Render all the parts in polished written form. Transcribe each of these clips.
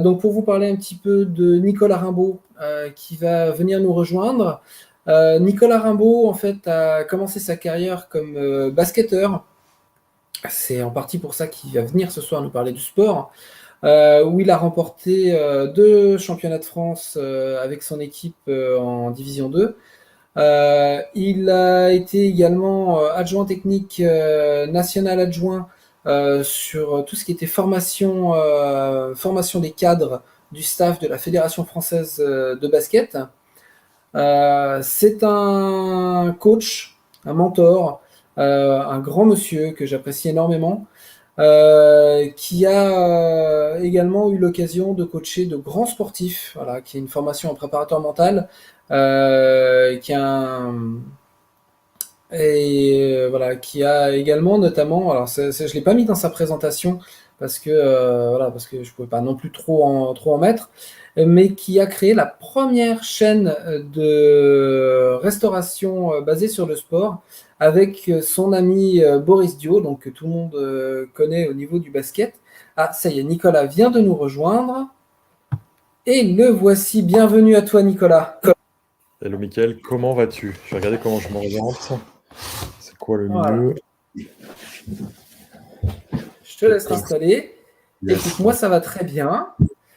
Donc pour vous parler un petit peu de Nicolas Rimbaud qui va venir nous rejoindre. Nicolas Rimbaud en fait a commencé sa carrière comme basketteur. C'est en partie pour ça qu'il va venir ce soir nous parler du sport, où il a remporté 2 championnats de France avec son équipe en Division 2. Il a été également adjoint technique national adjoint sur tout ce qui était formation des cadres du staff de la Fédération française de basket. C'est un coach, un mentor, un grand monsieur que j'apprécie énormément, qui a également eu l'occasion de coacher de grands sportifs, voilà, qui a une formation en préparateur mental, qui a également notamment, alors je l'ai pas mis dans sa présentation parce que parce que je pouvais pas non plus trop en mettre, mais qui a créé la première chaîne de restauration basée sur le sport avec son ami Boris Dio, donc que tout le monde connaît au niveau du basket. Ah, ça y est, Nicolas vient de nous rejoindre. Et le voici. Bienvenue à toi, Nicolas. Hello Mickaël, comment vas-tu? Je vais regarder comment je m'oriente. C'est quoi le Voilà. mieux? Je te laisse t'installer. Yes. Écoute, moi ça va très bien.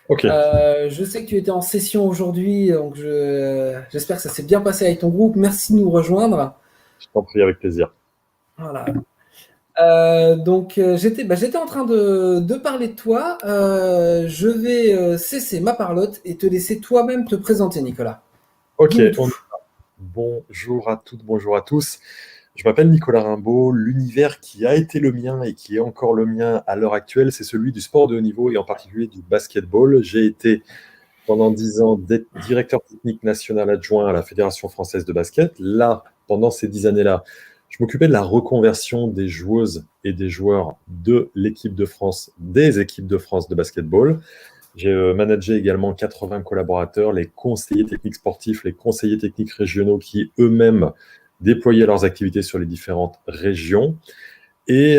Ok. Je sais que tu étais en session aujourd'hui, donc j'espère que ça s'est bien passé avec ton groupe. Merci de nous rejoindre. Je t'en prie, avec plaisir. Voilà. Donc j'étais en train de parler de toi. Je vais cesser ma parlotte et te laisser toi-même te présenter, Nicolas. Ok, Dis-nous tout. bonjour à toutes, bonjour à tous. Je m'appelle Nicolas Rimbaud. L'univers qui a été le mien et qui est encore le mien à l'heure actuelle, c'est celui du sport de haut niveau et en particulier du basketball. J'ai été pendant 10 ans directeur technique national adjoint à la Fédération française de basket. Là, pendant ces 10 années-là, je m'occupais de la reconversion des joueuses et des joueurs de l'équipe de France, des équipes de France de basketball. J'ai managé également 80 collaborateurs, les conseillers techniques sportifs, les conseillers techniques régionaux qui eux-mêmes déployaient leurs activités sur les différentes régions. Et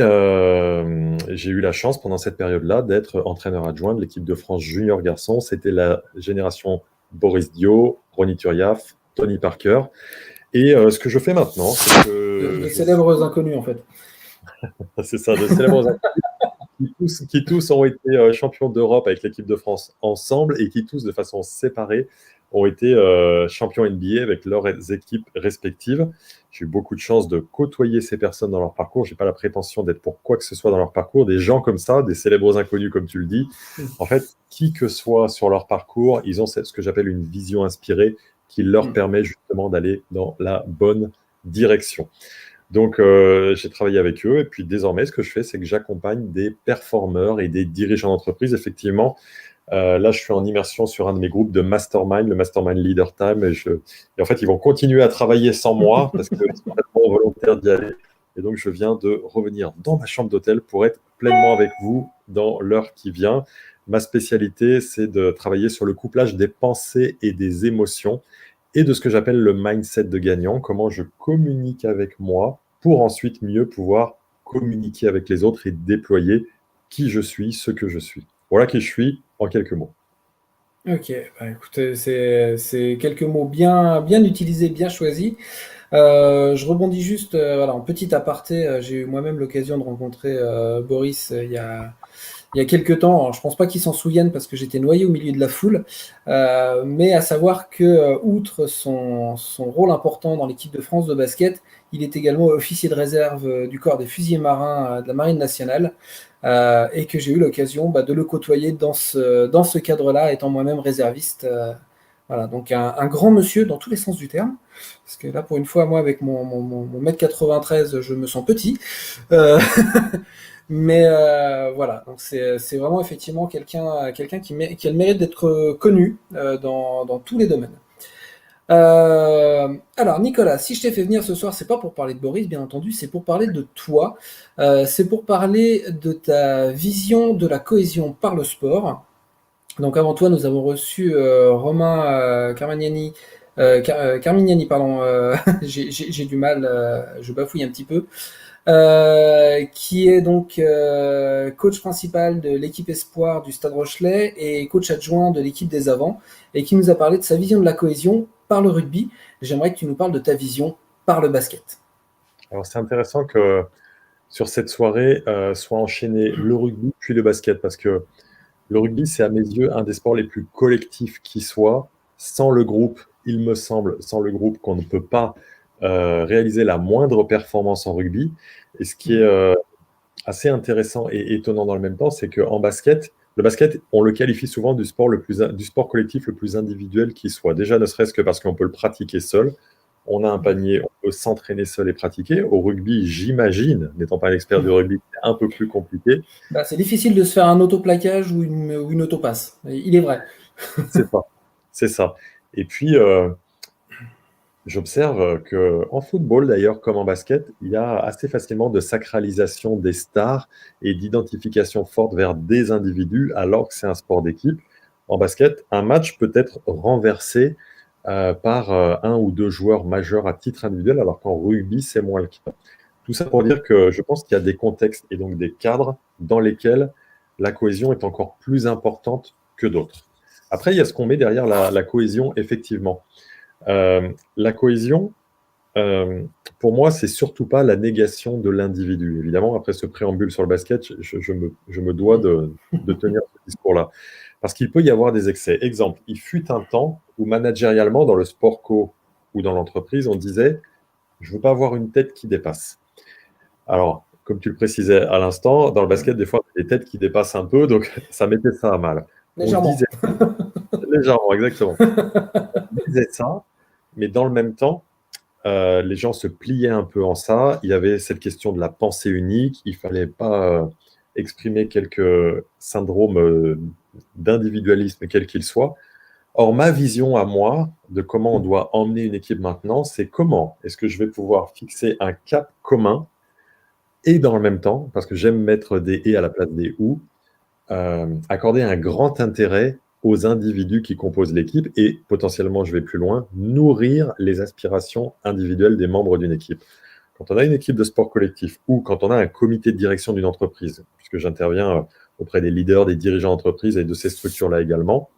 j'ai eu la chance pendant cette période-là d'être entraîneur adjoint de l'équipe de France junior garçon. C'était la génération Boris Dio, Ronny Turiaf, Tony Parker. Et ce que je fais maintenant, c'est que... De célèbres inconnus, en fait. C'est ça, de célèbres inconnus qui tous ont été champions d'Europe avec l'équipe de France ensemble et qui tous, de façon séparée, ont été champions NBA avec leurs équipes respectives. J'ai eu beaucoup de chance de côtoyer ces personnes dans leur parcours. Je n'ai pas la prétention d'être pour quoi que ce soit dans leur parcours. Des gens comme ça, des célèbres inconnus, comme tu le dis, en fait, qui que soit sur leur parcours, ils ont ce que j'appelle une vision inspirée qui leur permet justement d'aller dans la bonne direction. Donc, j'ai travaillé avec eux et puis désormais, ce que je fais, c'est que j'accompagne des performeurs et des dirigeants d'entreprise. Effectivement, là, je suis en immersion sur un de mes groupes de mastermind, le Mastermind Leader Time. Et en fait, ils vont continuer à travailler sans moi parce que c'est complètement volontaire d'y aller. Et donc, je viens de revenir dans ma chambre d'hôtel pour être pleinement avec vous dans l'heure qui vient. Ma spécialité, c'est de travailler sur le couplage des pensées et des émotions et de ce que j'appelle le mindset de gagnant, comment je communique avec moi pour ensuite mieux pouvoir communiquer avec les autres et déployer qui je suis, ce que je suis. Voilà qui je suis en quelques mots. Ok, bah, écoute, c'est quelques mots bien utilisés, bien choisis. Je rebondis juste, voilà, en petit aparté, j'ai eu moi-même l'occasion de rencontrer Boris il y a quelques temps. Alors, je pense pas qu'il s'en souvienne parce que j'étais noyé au milieu de la foule, mais à savoir que, outre son rôle important dans l'équipe de France de basket, il est également officier de réserve du corps des fusiliers marins de la Marine nationale, et que j'ai eu l'occasion de le côtoyer dans ce cadre-là, étant moi-même réserviste. Voilà, donc un grand monsieur dans tous les sens du terme, parce que là, pour une fois, moi, avec mon mètre 93, je me sens petit. Mais voilà, donc c'est vraiment effectivement quelqu'un qui a le mérite d'être connu dans tous les domaines. Alors Nicolas, si je t'ai fait venir ce soir, c'est pas pour parler de Boris, bien entendu, c'est pour parler de toi. C'est pour parler de ta vision de la cohésion par le sport. Donc avant toi, nous avons reçu Romain Carmignani. Carmignani, pardon. J'ai du mal, je bafouille un petit peu. qui est donc coach principal de l'équipe Espoir du Stade Rochelais et coach adjoint de l'équipe des Avants, et qui nous a parlé de sa vision de la cohésion par le rugby. J'aimerais que tu nous parles de ta vision par le basket. Alors, c'est intéressant que sur cette soirée soit enchaîné le rugby puis le basket, parce que le rugby, c'est à mes yeux un des sports les plus collectifs qui soit. Sans le groupe, il me semble, sans le groupe, qu'on ne peut pas réaliser la moindre performance en rugby. Et ce qui est assez intéressant et étonnant dans le même temps, c'est qu'en basket, le basket, on le qualifie souvent du sport collectif le plus individuel qui soit. Déjà, ne serait-ce que parce qu'on peut le pratiquer seul. On a un panier, on peut s'entraîner seul et pratiquer. Au rugby, j'imagine, n'étant pas un expert du rugby, c'est un peu plus compliqué. Bah, c'est difficile de se faire un autoplaquage ou une autopasse. Il est vrai. C'est ça. C'est ça. Et puis, j'observe qu'en football, d'ailleurs, comme en basket, il y a assez facilement de sacralisation des stars et d'identification forte vers des individus, alors que c'est un sport d'équipe. En basket, un match peut être renversé par un ou deux joueurs majeurs à titre individuel, alors qu'en rugby, c'est moins le cas. Tout ça pour dire que je pense qu'il y a des contextes et donc des cadres dans lesquels la cohésion est encore plus importante que d'autres. Après, il y a ce qu'on met derrière la cohésion, effectivement. La cohésion, pour moi, c'est surtout pas la négation de l'individu. Évidemment, après ce préambule sur le basket, je me dois de tenir ce discours-là. Parce qu'il peut y avoir des excès. Exemple, il fut un temps où managérialement, dans le sport co ou dans l'entreprise, on disait je ne veux pas avoir une tête qui dépasse. Alors, comme tu le précisais à l'instant, dans le basket, des fois, il y a des têtes qui dépassent un peu, donc ça mettait ça à mal. On Légèrement. disait légèrement, exactement. On disait ça, mais dans le même temps, les gens se pliaient un peu en ça. Il y avait cette question de la pensée unique. Il ne fallait pas exprimer quelques syndromes d'individualisme, quel qu'il soit. Or, ma vision à moi de comment on doit emmener une équipe maintenant, c'est comment est-ce que je vais pouvoir fixer un cap commun et dans le même temps, parce que j'aime mettre des et à la place des ou, accorder un grand intérêt aux individus qui composent l'équipe et potentiellement, je vais plus loin, nourrir les aspirations individuelles des membres d'une équipe. Quand on a une équipe de sport collectif ou quand on a un comité de direction d'une entreprise, puisque j'interviens auprès des leaders, des dirigeants d'entreprise et de ces structures-là également,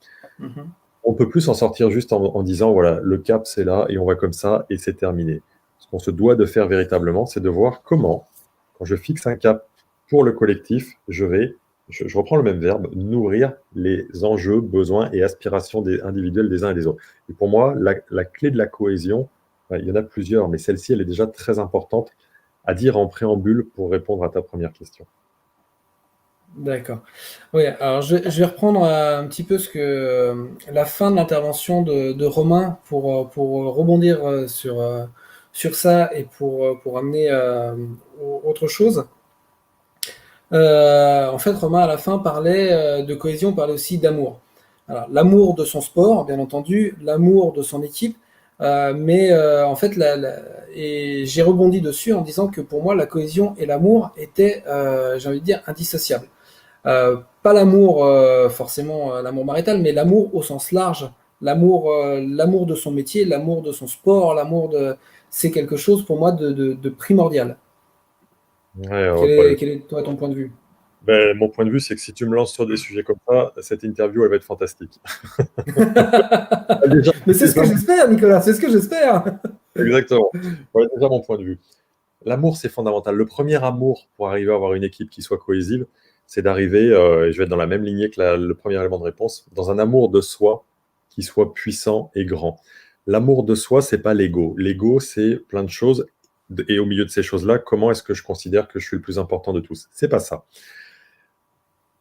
on peut plus s'en sortir juste en disant, voilà, le cap c'est là et on va comme ça et c'est terminé. Ce qu'on se doit de faire véritablement, c'est de voir comment, quand je fixe un cap pour le collectif, je reprends le même verbe, nourrir les enjeux, besoins et aspirations individuelles des uns et des autres. Et pour moi, la clé de la cohésion, il y en a plusieurs, mais celle-ci, elle est déjà très importante à dire en préambule pour répondre à ta première question. D'accord. Oui, alors je vais reprendre un petit peu la fin de l'intervention de Romain pour rebondir sur ça et pour amener autre chose. En fait, Romain, à la fin, parlait de cohésion, parlait aussi d'amour. Alors, l'amour de son sport, bien entendu, l'amour de son équipe, mais en fait, et j'ai rebondi dessus en disant que pour moi, la cohésion et l'amour étaient, j'ai envie de dire, indissociables. Pas l'amour, forcément, l'amour marital, mais l'amour au sens large. L'amour de son métier, l'amour de son sport, c'est quelque chose pour moi de primordial. Ouais, Quel est toi ton point de vue? ben, mon point de vue, c'est que si tu me lances sur des sujets comme ça, cette interview, elle va être fantastique. Déjà, Mais c'est ce que j'espère, Nicolas, c'est ce que j'espère. exactement. Voilà déjà mon point de vue. L'amour, c'est fondamental. Le premier amour pour arriver à avoir une équipe qui soit cohésive, c'est d'arriver, et je vais être dans la même lignée que le premier élément de réponse, dans un amour de soi qui soit puissant et grand. L'amour de soi, c'est pas l'ego. L'ego, c'est plein de choses. Et au milieu de ces choses-là, comment est-ce que je considère que je suis le plus important de tous? C'est pas ça.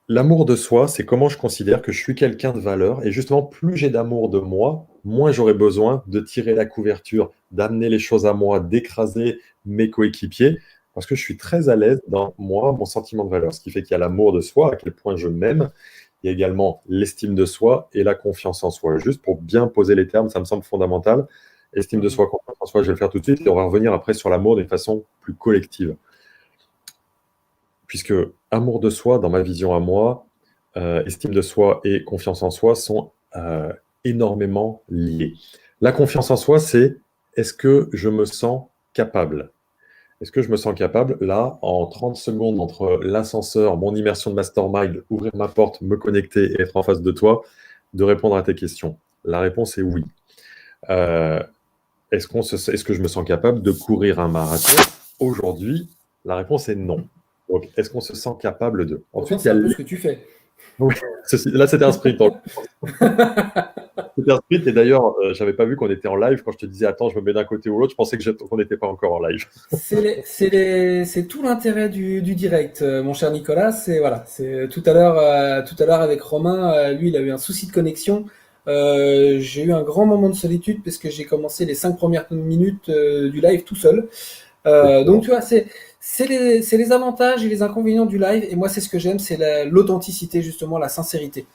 L'amour de soi, c'est comment je considère que je suis quelqu'un de valeur. Et justement, plus j'ai d'amour de moi, moins j'aurai besoin de tirer la couverture, d'amener les choses à moi, d'écraser mes coéquipiers, parce que je suis très à l'aise dans moi, mon sentiment de valeur. Ce qui fait qu'il y a l'amour de soi, à quel point je m'aime. Il y a également l'estime de soi et la confiance en soi. Juste pour bien poser les termes, ça me semble fondamental. Estime de soi, confiance en soi, je vais le faire tout de suite. Et on va revenir après sur l'amour d'une façon plus collective. Puisque amour de soi, dans ma vision à moi, estime de soi et confiance en soi sont énormément liés. La confiance en soi, c'est est-ce que je me sens capable? Est-ce que je me sens capable, là, en 30 secondes, entre l'ascenseur, mon immersion de mastermind, ouvrir ma porte, me connecter et être en face de toi, de répondre à tes questions? La réponse est oui. Euh, est-ce que je me sens capable de courir un marathon aujourd'hui? La réponse est non. Donc, est-ce qu'on se sent capable de? Pourtant, Ensuite, il y c'est a un peu ce que tu fais. oui, là, c'était un sprint. C'était un sprint et d'ailleurs, j'avais pas vu qu'on était en live. Quand je te disais, attends, je me mets d'un côté ou l'autre, je pensais qu'on n'était pas encore en live. C'est tout l'intérêt du direct, mon cher Nicolas. C'est voilà, c'est tout à l'heure avec Romain, lui, il a eu un souci de connexion. J'ai eu un grand moment de solitude parce que j'ai commencé les 5 premières minutes du live tout seul. Donc Exactement. tu vois, c'est les avantages et les inconvénients du live. Et moi, c'est ce que j'aime, c'est l'authenticité justement, la sincérité.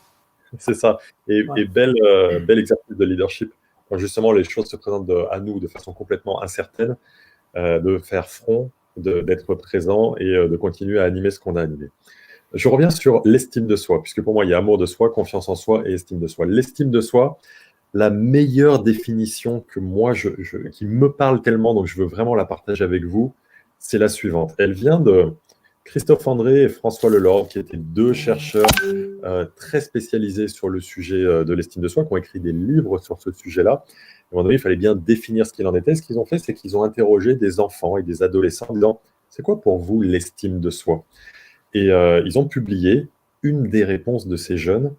C'est ça. Et Voilà. bel exercice de leadership. Quand justement les choses se présentent à nous de façon complètement incertaine, de faire front, d'être présent et de continuer à animer ce qu'on a animé. Je reviens sur l'estime de soi, puisque pour moi, il y a amour de soi, confiance en soi et estime de soi. L'estime de soi, la meilleure définition que moi, qui me parle tellement, donc je veux vraiment la partager avec vous, c'est la suivante. Elle vient de Christophe André et François Lelord, qui étaient deux chercheurs très spécialisés sur le sujet de l'estime de soi, qui ont écrit des livres sur ce sujet-là. À un moment donné, il fallait bien définir ce qu'il en était. Ce qu'ils ont fait, c'est qu'ils ont interrogé des enfants et des adolescents en disant, c'est quoi pour vous l'estime de soi? Et ils ont publié une des réponses de ces jeunes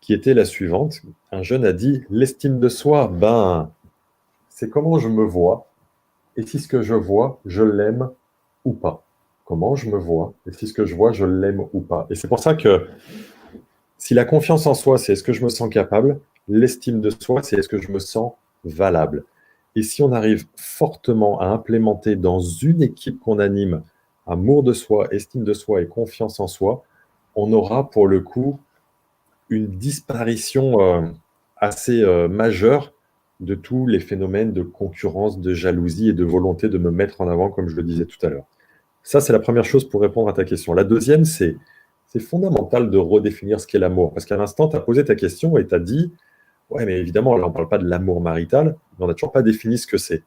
qui était la suivante. Un jeune a dit, l'estime de soi, ben, c'est comment je me vois et si ce que je vois, je l'aime ou pas. Comment je me vois et si ce que je vois, je l'aime ou pas. Et c'est pour ça que si la confiance en soi, c'est est-ce que je me sens capable, l'estime de soi, c'est est-ce que je me sens valable. Et si on arrive fortement à implémenter dans une équipe qu'on anime amour de soi, estime de soi et confiance en soi, on aura pour le coup une disparition assez majeure de tous les phénomènes de concurrence, de jalousie et de volonté de me mettre en avant, comme je le disais tout à l'heure. Ça, c'est la première chose pour répondre à ta question. La deuxième, c'est fondamental de redéfinir ce qu'est l'amour. Parce qu'à l'instant, tu as posé ta question et tu as dit, ouais, mais évidemment, là, on ne parle pas de l'amour marital, mais on n'a toujours pas défini ce que c'est.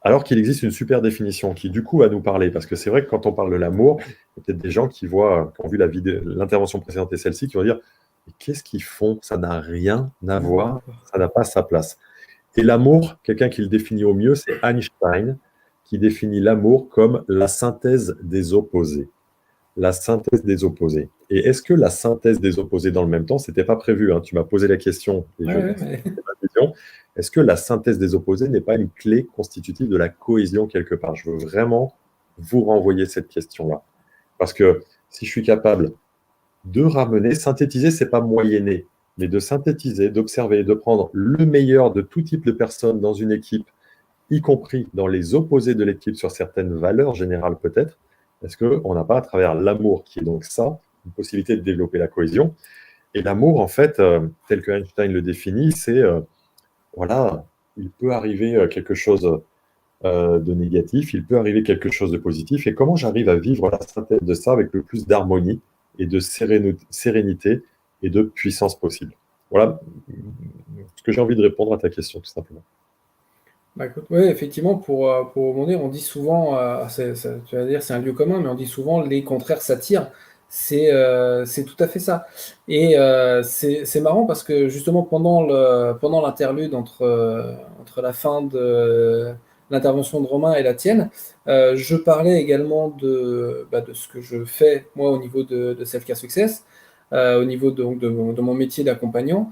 Alors qu'il existe une super définition qui, du coup, va nous parler. Parce que c'est vrai que quand on parle de l'amour, il y a peut-être des gens qui voient, qui ont vu l'intervention précédente et celle-ci, qui vont dire, mais qu'est-ce qu'ils font? Ça n'a rien à voir, ça n'a pas sa place. Et l'amour, quelqu'un qui le définit au mieux, c'est Einstein, qui définit l'amour comme la synthèse des opposés. La synthèse des opposés. Et est-ce que la synthèse des opposés dans le même temps, c'était pas prévu, hein, tu m'as posé la question et Ouais, ouais, mais... c'est ma vision. Est-ce que la synthèse des opposés n'est pas une clé constitutive de la cohésion quelque part? Je veux vraiment vous renvoyer cette question-là. Parce que si je suis capable de ramener, synthétiser, c'est pas moyenner, mais de synthétiser, d'observer, de prendre le meilleur de tout type de personnes dans une équipe, y compris dans les opposés de l'équipe sur certaines valeurs générales peut-être, est-ce qu'on n'a pas à travers l'amour, qui est donc ça, une possibilité de développer la cohésion. Et l'amour, en fait, tel que Einstein le définit, c'est, voilà, il peut arriver quelque chose de négatif, il peut arriver quelque chose de positif, et comment j'arrive à vivre la synthèse de ça avec le plus d'harmonie et de sérénité et de puissance possible. Voilà ce que j'ai envie de répondre à ta question, tout simplement. Bah, écoute, ouais, effectivement, pour rebondir, on dit souvent, tu vas dire c'est un lieu commun, mais on dit souvent les contraires s'attirent. C'est tout à fait ça. Et c'est marrant parce que justement pendant l'interlude entre la fin de l'intervention de Romain et la tienne, je parlais également de ce que je fais moi au niveau de Self-Care Success, au niveau de mon métier d'accompagnant.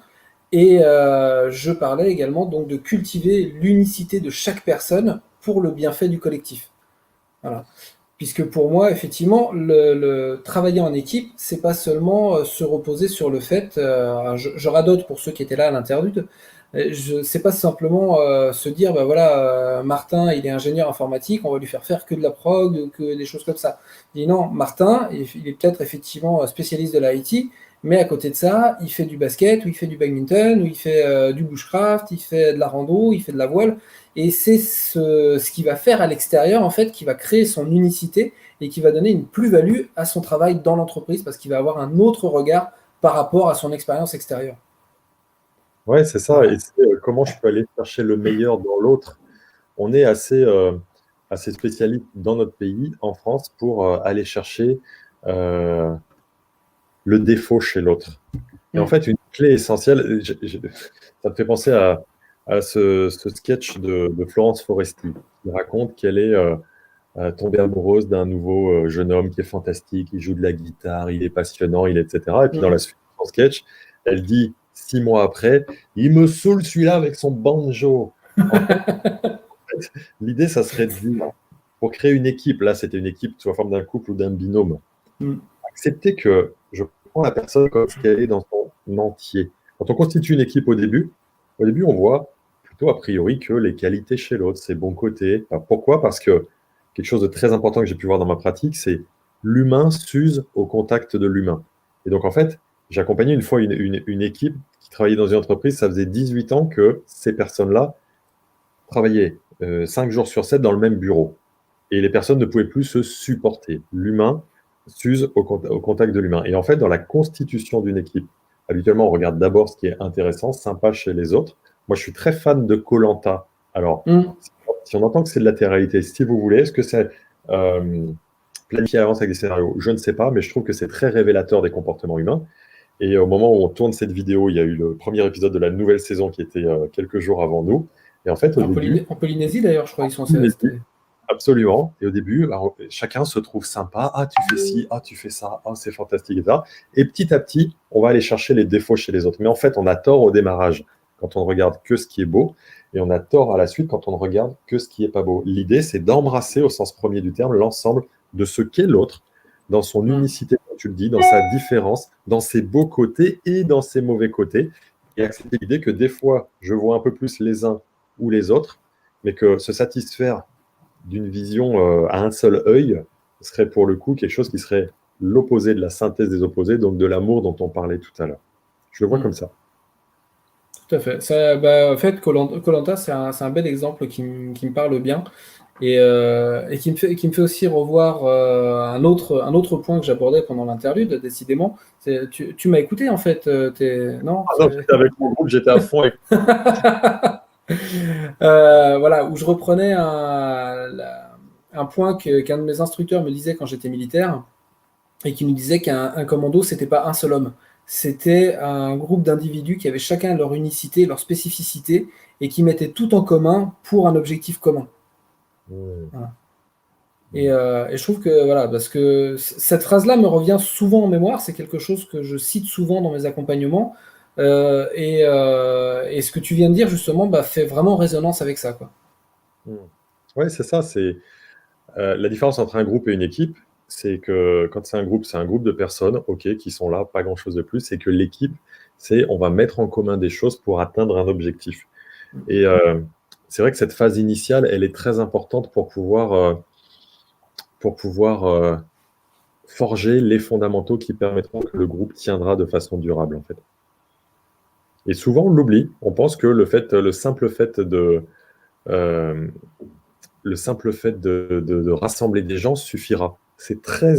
Et je parlais également donc de cultiver l'unicité de chaque personne pour le bienfait du collectif. Voilà. Puisque pour moi, effectivement, le travailler en équipe, c'est pas seulement se reposer sur le fait, je radote pour ceux qui étaient là à l'interlude, c'est pas simplement se dire, bah voilà, Martin, il est ingénieur informatique, on va lui faire que de la prog, que des choses comme ça. Je dis non, Martin, il est peut-être effectivement spécialiste de l'IT, mais à côté de ça, il fait du basket, ou il fait du badminton, ou il fait du bushcraft, il fait de la rando, il fait de la voile. Et c'est ce qui va faire à l'extérieur, en fait, qui va créer son unicité et qui va donner une plus-value à son travail dans l'entreprise parce qu'il va avoir un autre regard par rapport à son expérience extérieure. Ouais, c'est ça. Et Voilà. c'est comment je peux aller chercher le meilleur dans l'autre. On est assez assez spécialistes dans notre pays, en France, pour aller chercher le défaut chez l'autre. Et en fait, une clé essentielle, ça me fait penser à ce sketch de Florence Foresti, qui raconte qu'elle est tombée amoureuse d'un nouveau jeune homme qui est fantastique, il joue de la guitare, il est passionnant, etc. Et puis dans la suite de son sketch, elle dit 6 mois après, il me saoule celui-là avec son banjo. En fait, l'idée, ça serait de dire, pour créer une équipe, là c'était une équipe sous la forme d'un couple ou d'un binôme, accepter que je prends la personne comme ce qu'elle est dans son entier. Quand on constitue une équipe au début on voit plutôt a priori que les qualités chez l'autre, ses bons côtés. Enfin, pourquoi? Parce que quelque chose de très important que j'ai pu voir dans ma pratique, c'est l'humain s'use au contact de l'humain. Et donc en fait, j'ai accompagné une fois une équipe qui travaillait dans une entreprise, ça faisait 18 ans que ces personnes-là travaillaient 5 jours sur 7 dans le même bureau. Et les personnes ne pouvaient plus se supporter. L'humain s'use au contact de l'humain. Et en fait, dans la constitution d'une équipe, habituellement, on regarde d'abord ce qui est intéressant, sympa chez les autres. Moi, je suis très fan de koh. Alors, si on entend que c'est de la télé-réalité, si vous voulez, est-ce que c'est planifié à l'avance avec des scénarios? Je ne sais pas, mais je trouve que c'est très révélateur des comportements humains. Et au moment où on tourne cette vidéo, il y a eu le premier épisode de la nouvelle saison qui était quelques jours avant nous. Et en fait, au début, en Polynésie, d'ailleurs, je crois qu'ils sont restés. Absolument. Et au début, alors, chacun se trouve sympa. Ah, tu fais ci, ah, tu fais ça, ah, c'est fantastique, etc. Et petit à petit, on va aller chercher les défauts chez les autres. Mais en fait, on a tort au démarrage quand on ne regarde que ce qui est beau, et on a tort à la suite quand on ne regarde que ce qui est pas beau. L'idée, c'est d'embrasser, au sens premier du terme, l'ensemble de ce qu'est l'autre, dans son unicité, comme tu le dis, dans sa différence, dans ses beaux côtés et dans ses mauvais côtés. Et accepter l'idée que des fois, je vois un peu plus les uns ou les autres, mais que se satisfaire d'une vision à un seul œil serait pour le coup quelque chose qui serait l'opposé de la synthèse des opposés, donc de l'amour dont on parlait tout à l'heure. Je le vois comme ça. Tout à fait. Ça, en fait, koh Lanta, c'est un bel exemple qui me parle bien et qui me fait aussi revoir un autre point que j'abordais pendant l'interlude, décidément. Tu m'as écouté, en fait, non? Ah non, j'étais avec mon groupe, j'étais à fond avec... Voilà, où je reprenais un point qu'un de mes instructeurs me disait quand j'étais militaire, et qui nous disait qu'un commando, c'était pas un seul homme. C'était un groupe d'individus qui avaient chacun leur unicité, leur spécificité, et qui mettaient tout en commun pour un objectif commun. Voilà. Et je trouve que, voilà, parce que cette phrase-là me revient souvent en mémoire, c'est quelque chose que je cite souvent dans mes accompagnements, et ce que tu viens de dire, justement, fait vraiment résonance avec ça, quoi. Oui, c'est ça. C'est la différence entre un groupe et une équipe, c'est que quand c'est un groupe de personnes, ok, qui sont là, pas grand-chose de plus. C'est que l'équipe, c'est on va mettre en commun des choses pour atteindre un objectif. Et c'est vrai que cette phase initiale, elle est très importante pour pouvoir forger les fondamentaux qui permettront que le groupe tiendra de façon durable, en fait. Et souvent, on l'oublie. On pense que le simple fait de rassembler des gens suffira. C'est très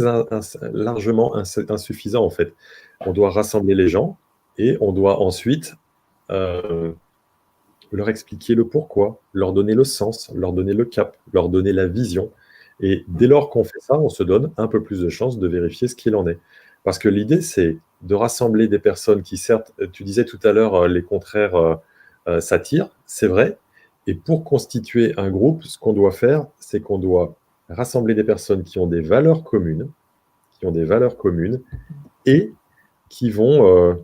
largement insuffisant, en fait. On doit rassembler les gens et on doit ensuite leur expliquer le pourquoi, leur donner le sens, leur donner le cap, leur donner la vision. Et dès lors qu'on fait ça, on se donne un peu plus de chances de vérifier ce qu'il en est. Parce que l'idée, c'est de rassembler des personnes qui, certes, tu disais tout à l'heure, les contraires s'attirent, c'est vrai. Et pour constituer un groupe, ce qu'on doit faire, c'est qu'on doit rassembler des personnes qui ont des valeurs communes, et qui vont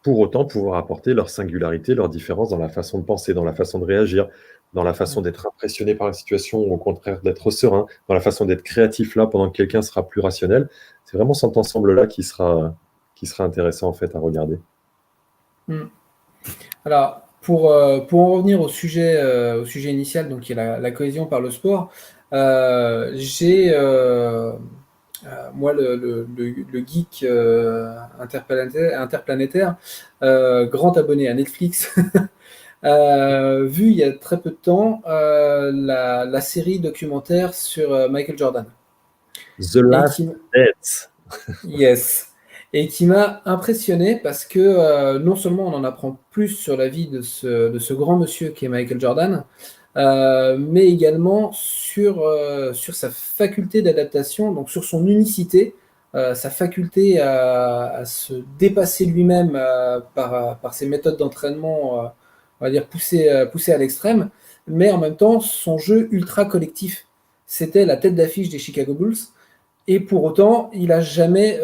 pour autant pouvoir apporter leur singularité, leur différence dans la façon de penser, dans la façon de réagir, dans la façon d'être impressionné par la situation, ou au contraire d'être serein, dans la façon d'être créatif là pendant que quelqu'un sera plus rationnel. C'est vraiment cet ensemble-là qui sera intéressant en fait à regarder. Alors, pour en revenir au sujet initial, donc qui est la cohésion par le sport, j'ai moi le geek interplanétaire, grand abonné à Netflix, vu il y a très peu de temps la série documentaire sur Michael Jordan. The Last Dance. Yes. Et qui m'a impressionné parce que non seulement on en apprend plus sur la vie de ce grand monsieur qui est Michael Jordan, mais également sur sa faculté d'adaptation, donc sur son unicité, sa faculté à se dépasser lui-même par ses méthodes d'entraînement, on va dire poussées à l'extrême, mais en même temps son jeu ultra collectif. C'était la tête d'affiche des Chicago Bulls, et pour autant, il n'a jamais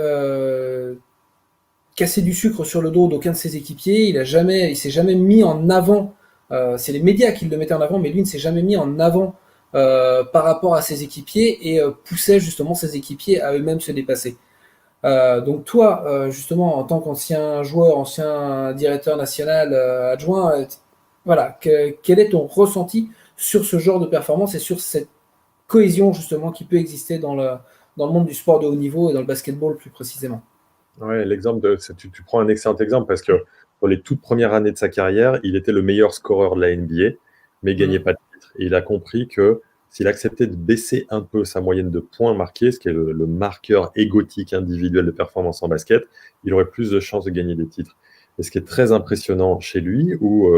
cassé du sucre sur le dos d'aucun de ses équipiers. Il s'est jamais mis en avant. C'est les médias qui le mettaient en avant, mais lui ne s'est jamais mis en avant par rapport à ses équipiers et poussait justement ses équipiers à eux-mêmes se dépasser. Donc toi, justement, en tant qu'ancien joueur, ancien directeur national adjoint, voilà, quel est ton ressenti sur ce genre de performance et sur cette cohésion justement qui peut exister dans le monde du sport de haut niveau et dans le basketball plus précisément? Ouais, tu prends un excellent exemple parce que pour les toutes premières années de sa carrière, il était le meilleur scoreur de la NBA, mais il gagnait Mmh. pas de titre. Et il a compris que s'il acceptait de baisser un peu sa moyenne de points marqués, ce qui est le marqueur égotique individuel de performance en basket, il aurait plus de chances de gagner des titres. Et ce qui est très impressionnant chez lui, ou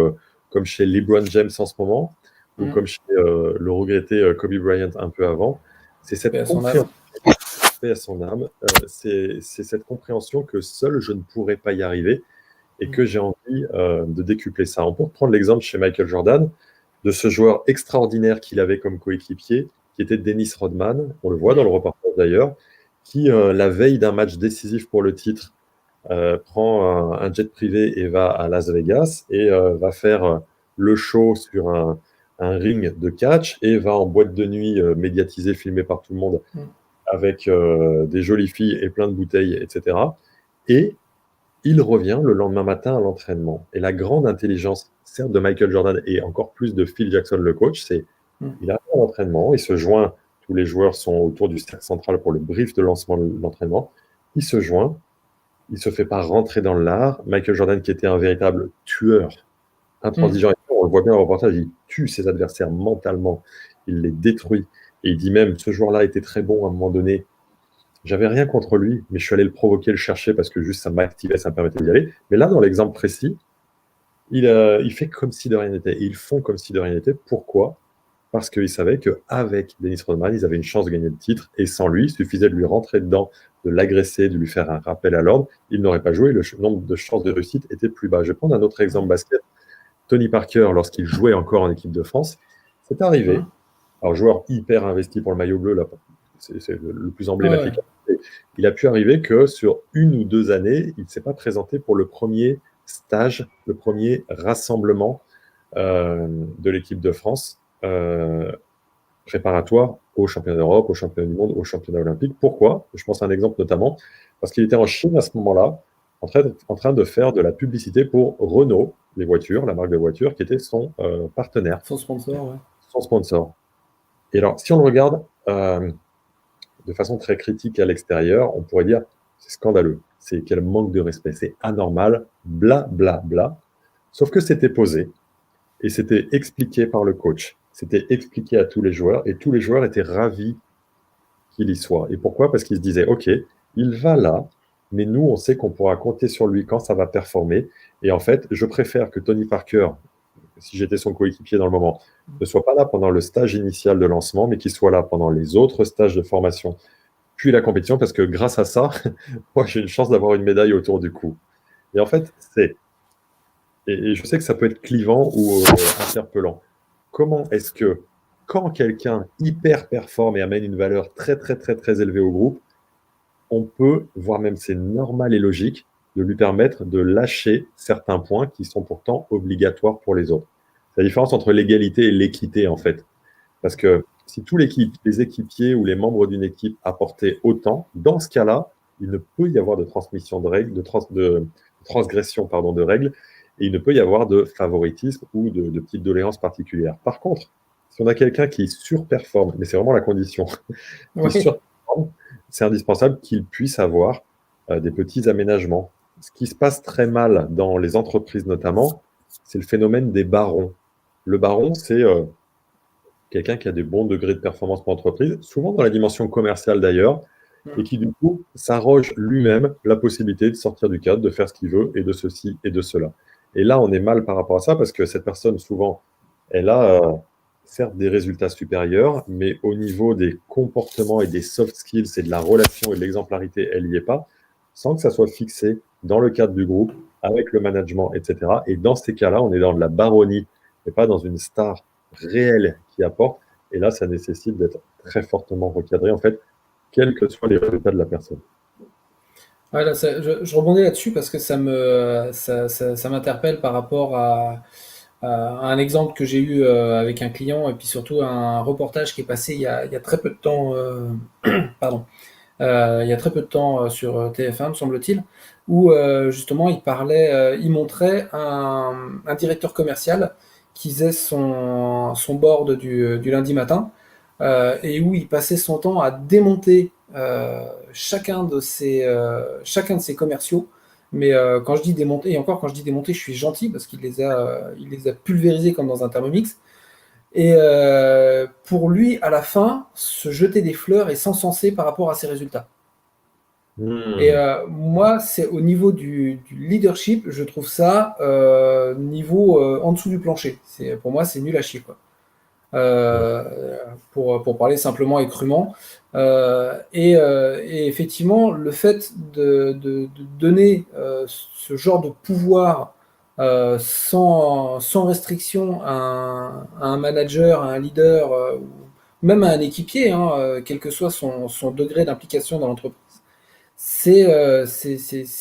comme chez LeBron James en ce moment, ou Mmh. comme chez le regretté Kobe Bryant un peu avant, c'est Paix cette à son âme. compréhension paix à son âme, c'est cette compréhension que seul je ne pourrais pas y arriver et Mmh. que j'ai envie de décupler ça. On peut prendre l'exemple chez Michael Jordan de ce joueur extraordinaire qu'il avait comme coéquipier, qui était Dennis Rodman, on le voit dans le Mmh. reportage d'ailleurs, qui, la veille d'un match décisif pour le titre, prend un jet privé et va à Las Vegas et va faire le show sur un ring de catch et va en boîte de nuit médiatisée, filmée par tout le monde Mmh. avec des jolies filles et plein de bouteilles, etc. Et il revient le lendemain matin à l'entraînement. Et la grande intelligence, certes, de Michael Jordan et encore plus de Phil Jackson, le coach, c'est Mmh. il arrive à l'entraînement, il se joint, tous les joueurs sont autour du cercle central pour le brief de lancement de l'entraînement. Il se joint, il ne se fait pas rentrer dans l'art. Michael Jordan, qui était un véritable tueur, Mmh. intransigeant, on le voit bien dans le reportage, il tue ses adversaires mentalement, il les détruit. Et il dit même, ce joueur-là était très bon à un moment donné, j'avais rien contre lui, mais je suis allé le provoquer, le chercher parce que juste ça m'activait, ça me permettait d'y aller. Mais là, dans l'exemple précis, il fait comme si de rien n'était. Et ils font comme si de rien n'était. Pourquoi? Parce qu'ils savaient qu'avec Dennis Rodman, ils avaient une chance de gagner le titre. Et sans lui, il suffisait de lui rentrer dedans, de l'agresser, de lui faire un rappel à l'ordre. Il n'aurait pas joué. Le nombre de chances de réussite était plus bas. Je vais prendre un autre exemple basket. Tony Parker, lorsqu'il jouait encore en équipe de France, c'est arrivé. Mmh. Alors, joueur hyper investi pour le maillot bleu, là, c'est le plus Ouais, emblématique. ouais. Il a pu arriver que sur 1 ou 2 années, il ne s'est pas présenté pour le premier stage, le premier rassemblement de l'équipe de France préparatoire au championnat d'Europe, au championnat du monde, au championnat olympique. Pourquoi? Je pense à un exemple notamment, parce qu'il était en Chine à ce moment-là, en train de faire de la publicité pour Renault, les voitures, la marque de voitures, qui était son partenaire, Son sponsor, ouais. son sponsor. Et alors, si on le regarde de façon très critique à l'extérieur, on pourrait dire c'est scandaleux, c'est quel manque de respect, c'est anormal, bla bla bla. Sauf que c'était posé et c'était expliqué par le coach, c'était expliqué à tous les joueurs et tous les joueurs étaient ravis qu'il y soit. Et pourquoi? Parce qu'ils se disaient ok, il va là, mais nous on sait qu'on pourra compter sur lui quand ça va performer. Et en fait, je préfère que Tony Parker, si j'étais son coéquipier dans le moment, ne soit pas là pendant le stage initial de lancement, mais qu'il soit là pendant les autres stages de formation puis la compétition, parce que grâce à ça, moi, j'ai une chance d'avoir une médaille autour du cou. Et en fait, et je sais que ça peut être clivant ou interpellant. Comment est-ce que, quand quelqu'un hyper performe et amène une valeur très, très, très, très élevée au groupe, on peut, voire même c'est normal et logique, de lui permettre de lâcher certains points qui sont pourtant obligatoires pour les autres. C'est la différence entre l'égalité et l'équité, en fait. Parce que si tous les équipiers ou les membres d'une équipe apportaient autant, dans ce cas-là, il ne peut y avoir de transmission de règles, de transgression pardon, de règles, et il ne peut y avoir de favoritisme ou de petites doléances particulières. Par contre, si on a quelqu'un qui surperforme, mais c'est vraiment la condition, qui Oui. surperforme, c'est indispensable qu'il puisse avoir des petits aménagements. Ce qui se passe très mal dans les entreprises notamment, c'est le phénomène des barons. Le baron, c'est quelqu'un qui a des bons degrés de performance pour l'entreprise, souvent dans la dimension commerciale d'ailleurs, et Mmh. qui du coup s'arroge lui-même la possibilité de sortir du cadre, de faire ce qu'il veut, et de ceci et de cela. Et là, on est mal par rapport à ça, parce que cette personne, souvent, elle a certes des résultats supérieurs, mais au niveau des comportements et des soft skills et de la relation et de l'exemplarité, elle n'y est pas, sans que ça soit fixé dans le cadre du groupe, avec le management, etc. Et dans ces cas-là, on est dans de la baronnie et pas dans une star réelle qui apporte. Et là, ça nécessite d'être très fortement recadré, en fait, quels que soient les résultats de la personne. Ouais, là, je rebondis là-dessus parce que ça m'interpelle par rapport à un exemple que j'ai eu avec un client et puis surtout un reportage qui est passé il y a très peu de temps, pardon, il y a très peu de temps sur TF1, me semble-t-il, où justement il montrait un directeur commercial qui faisait son board du lundi matin et où il passait son temps à démonter chacun de ses commerciaux. Mais quand je dis démonter, et encore quand je dis démonter, je suis gentil parce il les a pulvérisés comme dans un Thermomix. Et pour lui, à la fin, se jeter des fleurs et s'encenser par rapport à ses résultats. Et Hmm. moi, c'est au niveau du leadership, je trouve ça niveau en dessous du plancher. Pour moi, c'est nul à chier, quoi. Pour parler simplement et crûment. Et effectivement, le fait de donner ce genre de pouvoir sans restriction à un manager, à un leader, ou même à un équipier, hein, quel que soit son degré d'implication dans l'entreprise, c'est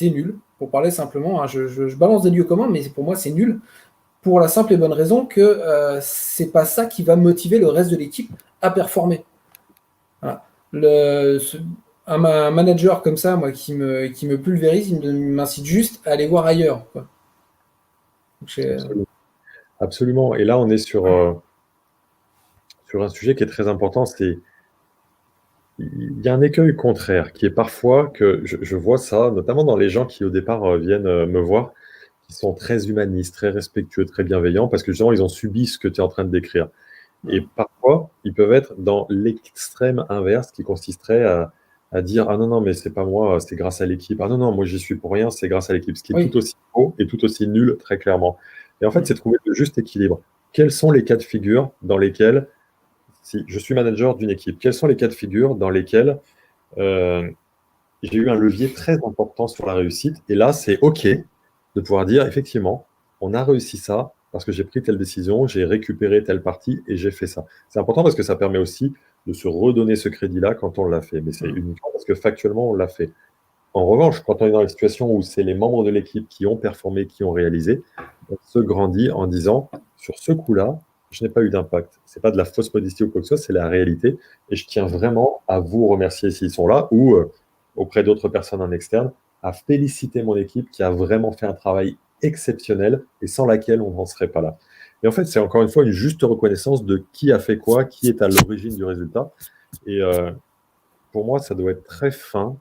nul. Pour parler simplement, hein, je balance des lieux communs, mais pour moi, c'est nul pour la simple et bonne raison que c'est pas ça qui va motiver le reste de l'équipe à performer. Voilà. Un manager comme ça, moi, qui me pulvérise, m'incite juste à aller voir ailleurs, quoi. Donc, Absolument. Absolument. Et là, on est sur un sujet qui est très important, c'est il y a un écueil contraire qui est parfois que je vois ça, notamment dans les gens qui au départ viennent me voir, qui sont très humanistes, très respectueux, très bienveillants, parce que justement ils ont subi ce que tu es en train de décrire. Et parfois, ils peuvent être dans l'extrême inverse qui consisterait à dire ah non, non, mais c'est pas moi, c'est grâce à l'équipe. Ah non, non, moi j'y suis pour rien, c'est grâce à l'équipe. Ce qui est oui. tout aussi faux et tout aussi nul, très clairement. Et en fait, c'est trouver le juste équilibre. Quels sont les cas de figure dans lesquels si je suis manager d'une équipe, quels sont les cas de figure dans lesquels euh, j'ai eu un levier très important sur la réussite? Et là, c'est OK de pouvoir dire, effectivement, on a réussi ça parce que j'ai pris telle décision, j'ai récupéré telle partie et j'ai fait ça. C'est important parce que ça permet aussi de se redonner ce crédit-là quand on l'a fait. Mais c'est uniquement parce que factuellement, on l'a fait. En revanche, quand on est dans une situation où c'est les membres de l'équipe qui ont performé, qui ont réalisé, on se grandit en disant, sur ce coup-là, je n'ai pas eu d'impact. C'est pas de la fausse modestie ou quoi que ce soit, c'est la réalité. Et je tiens vraiment à vous remercier s'ils sont là ou auprès d'autres personnes en externe, à féliciter mon équipe qui a vraiment fait un travail exceptionnel et sans laquelle on n'en serait pas là. Et en fait, c'est encore une fois une juste reconnaissance de qui a fait quoi, qui est à l'origine du résultat. Et pour moi, ça doit être très fin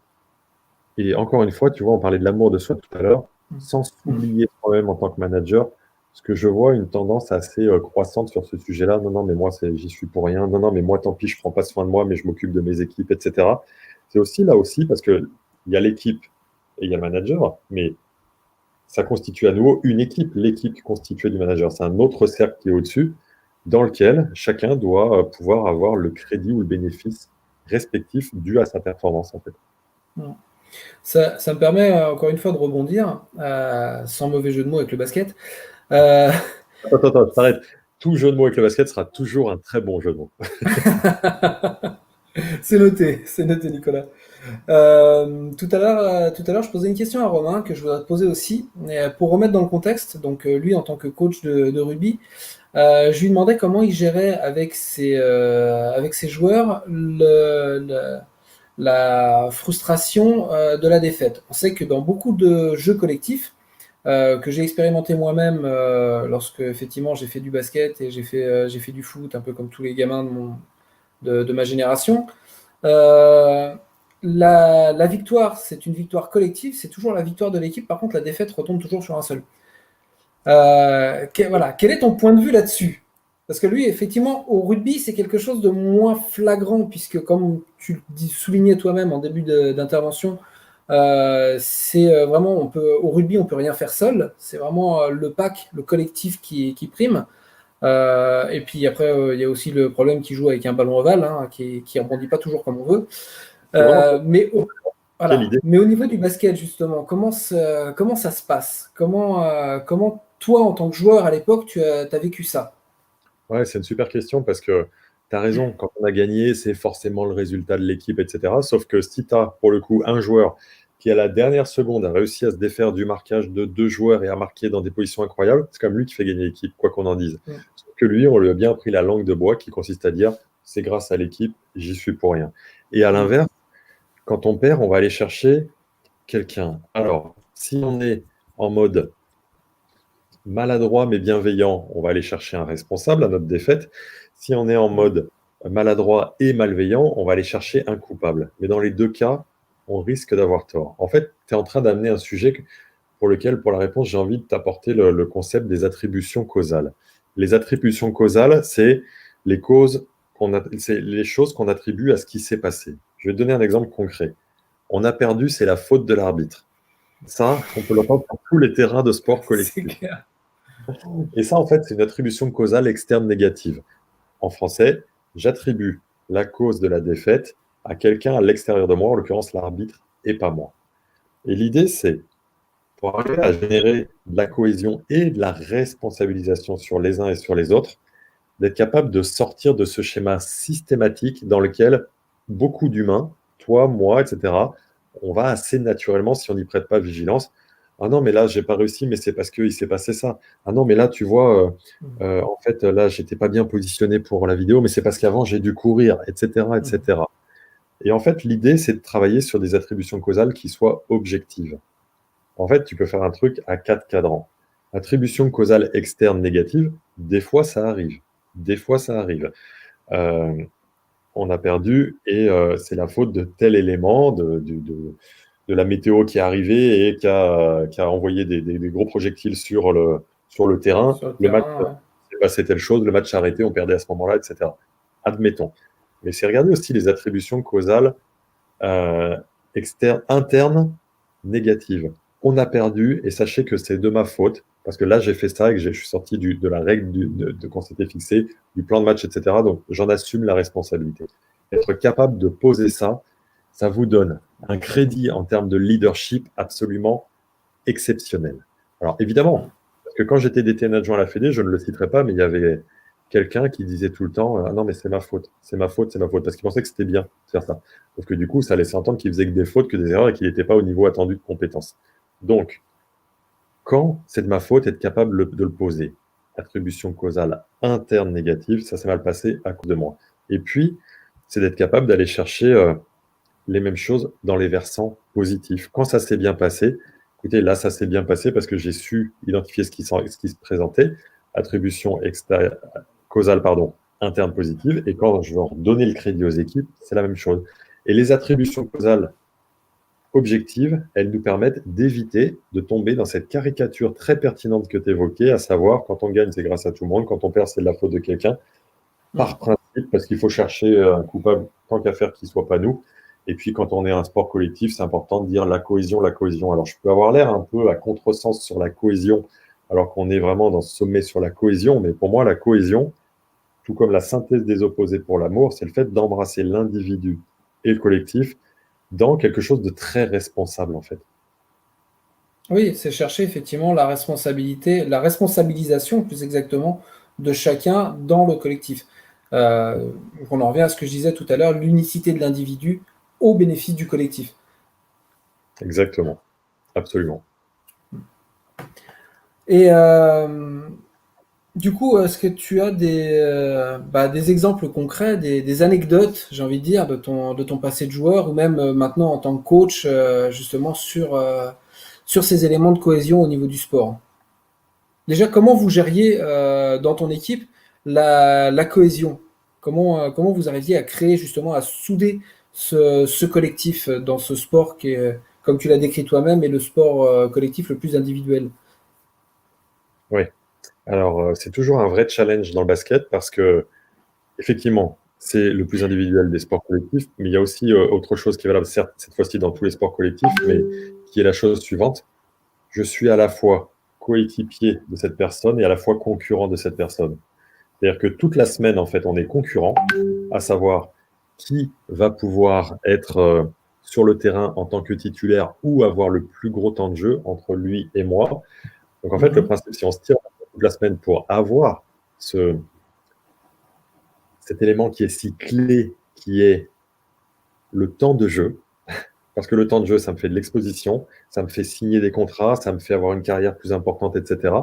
et encore une fois, tu vois, on parlait de l'amour de soi tout à l'heure, sans s'oublier soi-même en tant que manager, parce que je vois une tendance assez croissante sur ce sujet-là. Non, non, mais moi, j'y suis pour rien. Non, non, mais moi, tant pis, je prends pas soin de moi, mais je m'occupe de mes équipes, etc. C'est aussi là aussi, parce que il y a l'équipe et il y a le manager, mais ça constitue à nouveau une équipe, l'équipe constituée du manager. C'est un autre cercle qui est au-dessus, dans lequel chacun doit pouvoir avoir le crédit ou le bénéfice respectif dû à sa performance, en fait. Ça me permet encore une fois de rebondir, sans mauvais jeu de mots avec le basket. Euh, Attends, attends, je t'arrête. Tout jeu de mots avec le basket sera toujours un très bon jeu de mots. c'est noté, Nicolas. Tout à l'heure, je posais une question à Romain que je voudrais te poser aussi, et, pour remettre dans le contexte. Donc, lui, en tant que coach de rugby, je lui demandais comment il gérait avec ses joueurs la frustration de la défaite. On sait que dans beaucoup de jeux collectifs, que j'ai expérimenté moi-même lorsque effectivement j'ai fait du basket et j'ai fait du foot, un peu comme tous les gamins de ma génération. Euh, la victoire, c'est une victoire collective, c'est toujours la victoire de l'équipe. Par contre, la défaite retombe toujours sur un seul. Voilà. Quel est ton point de vue là-dessus? Parce que lui, effectivement, au rugby, c'est quelque chose de moins flagrant, puisque comme tu le soulignais toi-même en début d'intervention, c'est vraiment, au rugby, on peut rien faire seul. C'est vraiment le pack, le collectif qui prime. Et puis après, il y a aussi le problème qui joue avec un ballon ovale, hein, qui rebondit pas toujours comme on veut. C'est vraiment quelle Voilà. idée. Mais au niveau du basket, justement, comment ça se passe? Comment toi, en tant que joueur à l'époque, tu as vécu ça? Ouais, c'est une super question parce que tu as raison, quand on a gagné, c'est forcément le résultat de l'équipe, etc. Sauf que si tu as, pour le coup, un joueur qui, à la dernière seconde, a réussi à se défaire du marquage de deux joueurs et à marquer dans des positions incroyables, c'est comme lui qui fait gagner l'équipe, quoi qu'on en dise. Mm. Sauf que lui, on lui a bien appris la langue de bois qui consiste à dire, c'est grâce à l'équipe, j'y suis pour rien. Et à Mm. l'inverse, quand on perd, on va aller chercher quelqu'un. Alors, si on est en mode maladroit mais bienveillant, on va aller chercher un responsable à notre défaite. Si on est en Mm. mode maladroit et malveillant, on va aller chercher un coupable. Mais dans les deux cas, on risque d'avoir tort. En fait, tu es en train d'amener un sujet pour lequel, pour la réponse, j'ai envie de t'apporter le concept des attributions causales. Les attributions causales, c'est les causes c'est les choses qu'on attribue à ce qui s'est passé. Je vais te donner un exemple concret. On a perdu, c'est la faute de l'arbitre. Ça, on peut l'entendre sur tous les terrains de sport C'est collectif. clair. Et ça, en fait, c'est une attribution causale externe négative. En français, j'attribue la cause de la défaite à quelqu'un à l'extérieur de moi, en l'occurrence l'arbitre, et pas moi. Et l'idée, c'est, pour arriver à générer de la cohésion et de la responsabilisation sur les uns et sur les autres, d'être capable de sortir de ce schéma systématique dans lequel beaucoup d'humains, toi, moi, etc., on va assez naturellement, si on n'y prête pas vigilance, ah non, mais là, j'ai pas réussi, mais c'est parce qu'il s'est passé ça. Ah non, mais là, tu vois, Mm. en fait, là, j'étais pas bien positionné pour la vidéo, mais c'est parce qu'avant, j'ai dû courir, etc., Mm. etc. Et en fait, l'idée, c'est de travailler sur des attributions causales qui soient objectives. En fait, tu peux faire un truc à quatre cadrans. Attribution causale externe négative, des fois, ça arrive. Des fois, ça arrive. Euh, on a perdu et c'est la faute de tel élément, de la météo qui est arrivée et qui a envoyé des gros projectiles sur le terrain. Sur le Le match terrain, s'est passé telle chose, le match s'est arrêté, on perdait à ce moment-là, etc. Admettons. Mais c'est regarder aussi les attributions causales euh, internes négatives. On a perdu et sachez que c'est de ma faute parce que là j'ai fait ça et que je suis sorti de la règle de qu'on s'était fixé, du plan de match, etc. Donc j'en assume la responsabilité. Être capable de poser ça, ça vous donne un crédit en termes de leadership absolument exceptionnel. Alors évidemment, ouais. parce que quand j'étais DTN adjoint à la Fédé, je ne le citerai pas, mais il y avait quelqu'un qui disait tout le temps ah non, mais c'est ma faute, c'est ma faute, c'est ma faute, parce qu'il pensait que c'était bien de faire ça. Parce que du coup, ça laissait entendre qu'il faisait que des fautes, que des erreurs et qu'il n'était pas au niveau attendu de compétence. Donc, quand c'est de ma faute, être capable de le poser. Attribution causale interne négative, ça s'est mal passé à cause de moi. Et puis, c'est d'être capable d'aller chercher les mêmes choses dans les versants positifs. Quand ça s'est bien passé, écoutez, là, ça s'est bien passé parce que j'ai su identifier ce qui se présentait, attribution causale, pardon, interne positive, et quand je veux redonner le crédit aux équipes, c'est la même chose. Et les attributions causales objectives, elles nous permettent d'éviter de tomber dans cette caricature très pertinente que tu évoquais, à savoir, quand on gagne, c'est grâce à tout le monde, quand on perd, c'est de la faute de quelqu'un, Mm. par principe, parce qu'il faut chercher un coupable tant qu'à faire qui ne soit pas nous. Et puis, quand on est un sport collectif, c'est important de dire la cohésion, la cohésion. Alors, je peux avoir l'air un peu à contresens sur la cohésion, alors qu'on est vraiment dans ce sommet sur la cohésion. Mais pour moi, la cohésion, tout comme la synthèse des opposés pour l'amour, c'est le fait d'embrasser l'individu et le collectif dans quelque chose de très responsable, en fait. Oui, c'est chercher effectivement la responsabilité, la responsabilisation plus exactement de chacun dans le collectif. Donc on en revient à ce que je disais tout à l'heure, l'unicité de l'individu au bénéfice du collectif. Exactement. Absolument. Et du coup, est-ce que tu as des exemples concrets, des anecdotes, j'ai envie de dire, de ton passé de joueur ou même maintenant en tant que coach, justement sur ces éléments de cohésion au niveau du sport? Déjà, comment vous gériez dans ton équipe la cohésion? Comment vous arriviez à créer justement, à souder ce collectif dans ce sport qui est, comme tu l'as décrit toi-même, est le sport collectif le plus individuel? Oui. Alors, c'est toujours un vrai challenge dans le basket parce que effectivement, c'est le plus individuel des sports collectifs, mais il y a aussi autre chose qui est valable, certes, cette fois-ci dans tous les sports collectifs, mais qui est la chose suivante. Je suis à la fois coéquipier de cette personne et à la fois concurrent de cette personne. C'est-à-dire que toute la semaine, en fait, on est concurrents, à savoir qui va pouvoir être sur le terrain en tant que titulaire ou avoir le plus gros temps de jeu entre lui et moi. Donc, en fait, le Mhm. principe, si on se tire toute la semaine pour avoir ce, cet élément qui est si clé, qui est le temps de jeu, parce que le temps de jeu, ça me fait de l'exposition, ça me fait signer des contrats, ça me fait avoir une carrière plus importante, etc.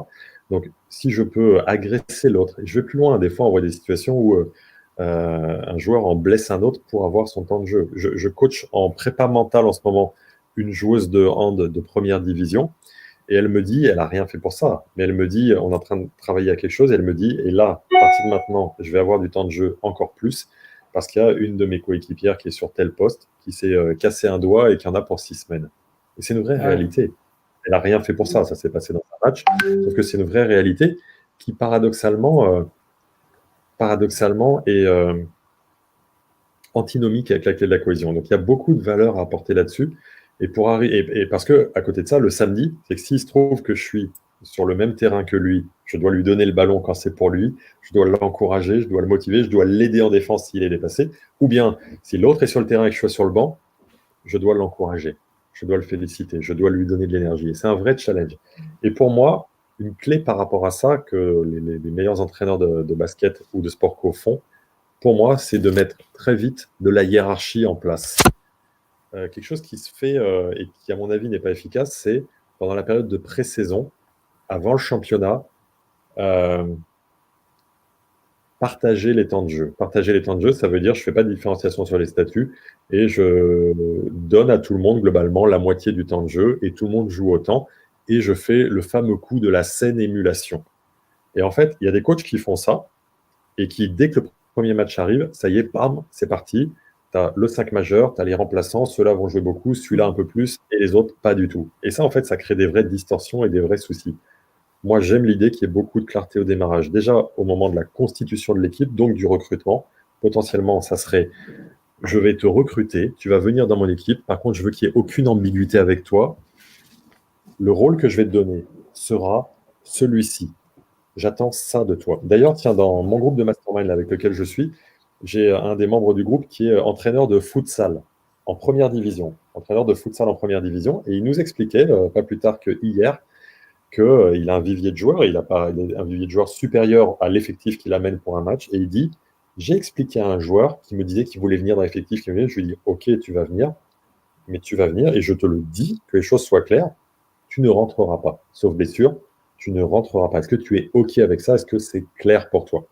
Donc, si je peux agresser l'autre, et je vais plus loin, des fois, on voit des situations où un joueur en blesse un autre pour avoir son temps de jeu. Je coach en prépa mentale en ce moment une joueuse de hand de première division, et elle me dit, elle a rien fait pour ça, mais elle me dit, on est en train de travailler à quelque chose, et elle me dit, et là, à partir de maintenant, je vais avoir du temps de jeu encore plus, parce qu'il y a une de mes coéquipières qui est sur tel poste, qui s'est cassé un doigt et qui en a pour 6 semaines. Et c'est une vraie Ah ouais. réalité. Elle n'a rien fait pour ça s'est passé dans un match, sauf que c'est une vraie réalité qui, paradoxalement est antinomique avec la clé de la cohésion. Donc il y a beaucoup de valeur à apporter là-dessus. Et parce que à côté de ça, le samedi, c'est que s'il se trouve que je suis sur le même terrain que lui, je dois lui donner le ballon quand c'est pour lui, je dois l'encourager, je dois le motiver, je dois l'aider en défense s'il est dépassé. Ou bien, si l'autre est sur le terrain et que je suis sur le banc, je dois l'encourager, je dois le féliciter, je dois lui donner de l'énergie. Et c'est un vrai challenge. Et pour moi, une clé par rapport à ça que les meilleurs entraîneurs de basket ou de sport co font, pour moi, c'est de mettre très vite de la hiérarchie en place. Quelque chose qui se fait et qui, à mon avis, n'est pas efficace, c'est pendant la période de pré-saison, avant le championnat, euh, partager les temps de jeu. Partager les temps de jeu, ça veut dire je ne fais pas de différenciation sur les statuts et je donne à tout le monde globalement la moitié du temps de jeu et tout le monde joue autant et je fais le fameux coup de la saine émulation. Et en fait, il y a des coachs qui font ça et qui, dès que le premier match arrive, ça y est, bam, c'est parti. Tu as le 5 majeur, tu as les remplaçants, ceux-là vont jouer beaucoup, celui-là un peu plus, et les autres pas du tout. Et ça, en fait, ça crée des vraies distorsions et des vrais soucis. Moi, j'aime l'idée qu'il y ait beaucoup de clarté au démarrage. Déjà, au moment de la constitution de l'équipe, donc du recrutement, potentiellement, ça serait, je vais te recruter, tu vas venir dans mon équipe, par contre, je veux qu'il n'y ait aucune ambiguïté avec toi. Le rôle que je vais te donner sera celui-ci. J'attends ça de toi. D'ailleurs, tiens, dans mon groupe de mastermind avec lequel je suis, j'ai un des membres du groupe qui est entraîneur de futsal en première division. Entraîneur de futsal en première division. Et il nous expliquait, pas plus tard que hier, qu'il a un vivier de joueurs. Il a un vivier de joueurs supérieur à l'effectif qu'il amène pour un match. Et il dit, j'ai expliqué à un joueur qui me disait qu'il voulait venir dans l'effectif. Je lui ai dit, OK, tu vas venir, mais tu vas venir. Et je te le dis, que les choses soient claires, tu ne rentreras pas. Sauf blessure, tu ne rentreras pas. Est-ce que tu es OK avec ça? Est-ce que c'est clair pour toi?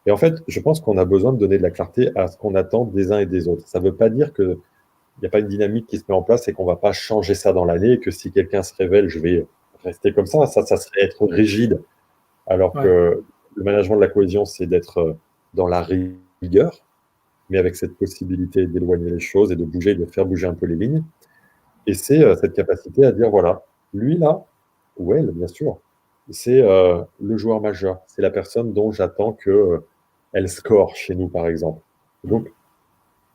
Et en fait, je pense qu'on a besoin de donner de la clarté à ce qu'on attend des uns et des autres. Ça ne veut pas dire qu'il n'y a pas une dynamique qui se met en place et qu'on ne va pas changer ça dans l'année, et que si quelqu'un se révèle, je vais rester comme ça. Ça serait être rigide. Alors Ouais. que le management de la cohésion, c'est d'être dans la rigueur, mais avec cette possibilité d'éloigner les choses et de bouger, de faire bouger un peu les lignes. Et c'est cette capacité à dire, voilà, lui là, ou elle, bien sûr, c'est le joueur majeur. C'est la personne dont j'attends qu'elle score chez nous, par exemple. Donc,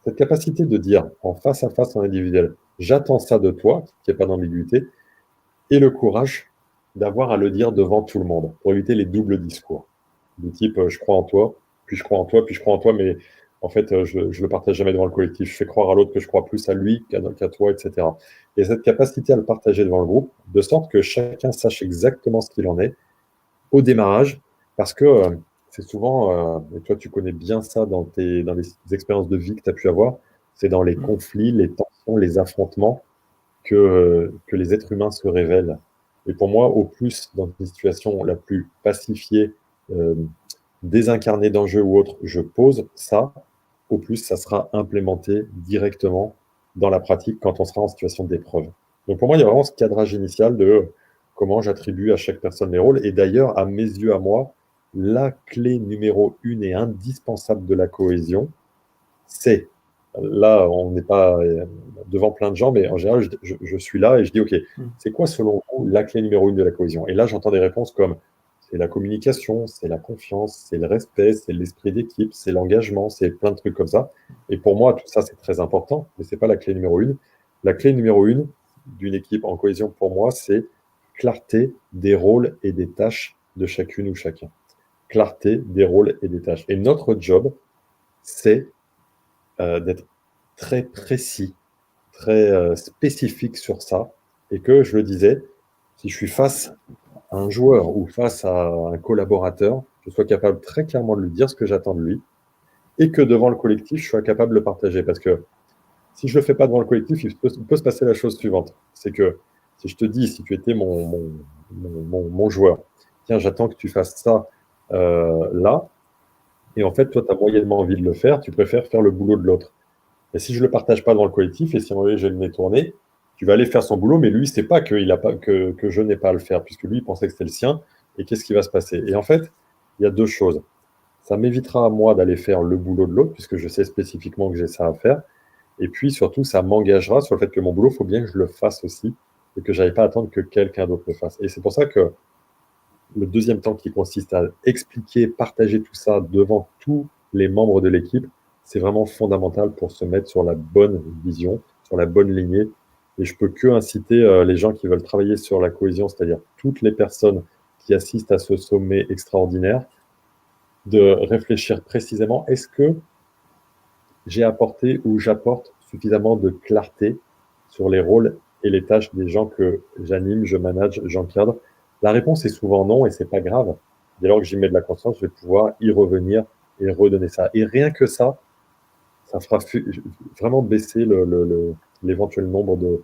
cette capacité de dire en face à face, en individuel, j'attends ça de toi, qu'il n'y ait pas d'ambiguïté, et le courage d'avoir à le dire devant tout le monde, pour éviter les doubles discours. Du type, je crois en toi, puis je crois en toi, puis je crois en toi, mais en fait, je ne le partage jamais devant le collectif. Je fais croire à l'autre que je crois plus à lui qu'à toi, etc. Et cette capacité à le partager devant le groupe, de sorte que chacun sache exactement ce qu'il en est au démarrage, parce que c'est souvent, et toi tu connais bien ça dans les expériences de vie que tu as pu avoir, c'est dans les Mm. conflits, les tensions, les affrontements que les êtres humains se révèlent. Et pour moi, au plus, dans une situation la plus pacifiée, euh, désincarnée d'enjeux ou autre, je pose ça, au plus, ça sera implémenté directement dans la pratique quand on sera en situation d'épreuve. Donc pour moi, il y a vraiment ce cadrage initial de comment j'attribue à chaque personne les rôles. Et d'ailleurs, à mes yeux, à moi, la clé numéro une et indispensable de la cohésion, c'est, là, on n'est pas devant plein de gens, mais en général, je suis là et je dis, OK, Mm. c'est quoi selon vous la clé numéro une de la cohésion? Et là, j'entends des réponses comme, c'est la communication, c'est la confiance, c'est le respect, c'est l'esprit d'équipe, c'est l'engagement, c'est plein de trucs comme ça. Et pour moi, tout ça, c'est très important, mais c'est pas la clé numéro une. La clé numéro une d'une équipe en cohésion, pour moi, c'est clarté des rôles et des tâches de chacune ou chacun. clarté des rôles et des tâches. Et notre job, c'est d'être très précis, très spécifique sur ça. Et que, je le disais, si je suis face à un joueur ou face à un collaborateur, je sois capable très clairement de lui dire ce que j'attends de lui et que devant le collectif, je sois capable de le partager. Parce que si je ne le fais pas devant le collectif, il peut se passer la chose suivante. C'est que si je te dis, si tu étais mon joueur, tiens, j'attends que tu fasses ça là, et en fait, toi, tu as moyennement envie de le faire, tu préfères faire le boulot de l'autre. Et si je ne le partage pas dans le collectif, et si on j'ai le nez tourné, tu vas aller faire son boulot, mais lui, c'est pas, que je n'ai pas à le faire, puisque lui, il pensait que c'était le sien, et qu'est-ce qui va se passer? Et en fait, il y a deux choses. Ça m'évitera à moi d'aller faire le boulot de l'autre, puisque je sais spécifiquement que j'ai ça à faire. Et puis surtout, ça m'engagera sur le fait que mon boulot, il faut bien que je le fasse aussi, et que je n'aille pas attendre que quelqu'un d'autre le fasse. Et c'est pour ça que le deuxième temps qui consiste à expliquer, partager tout ça devant tous les membres de l'équipe, c'est vraiment fondamental pour se mettre sur la bonne vision, sur la bonne lignée. Et je peux que inciter les gens qui veulent travailler sur la cohésion, c'est-à-dire toutes les personnes qui assistent à ce sommet extraordinaire, de réfléchir précisément, est-ce que j'ai apporté ou j'apporte suffisamment de clarté sur les rôles et les tâches des gens que j'anime, je manage, j'encadre? La réponse est souvent non et c'est pas grave. Dès lors que j'y mets de la conscience, je vais pouvoir y revenir et redonner ça. Et rien que ça fera vraiment baisser l'éventuel nombre de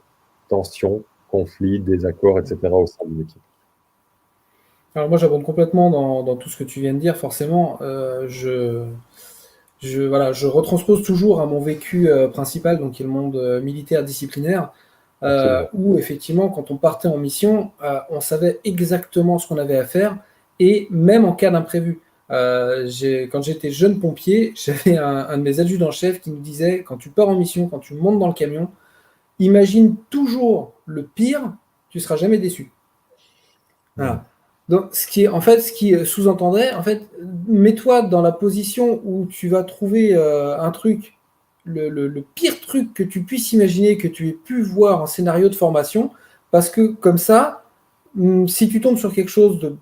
tensions, conflits, désaccords, etc. au sein de l'équipe. Alors moi, j'abonde complètement dans tout ce que tu viens de dire. Forcément, voilà, je retranspose toujours à mon vécu principal, donc qui est le monde militaire disciplinaire, Absolument. où effectivement, quand on partait en mission, on savait exactement ce qu'on avait à faire, et même en cas d'imprévu. Quand j'étais jeune pompier, j'avais un de mes adjudants-chefs qui nous disait, quand tu pars en mission, quand tu montes dans le camion, imagine toujours le pire, tu seras jamais déçu. Voilà. Donc, ce qui sous-entendrait, en fait, mets-toi dans la position où tu vas trouver un truc, le pire truc que tu puisses imaginer, que tu aies pu voir en scénario de formation, parce que comme ça, si tu tombes sur quelque chose de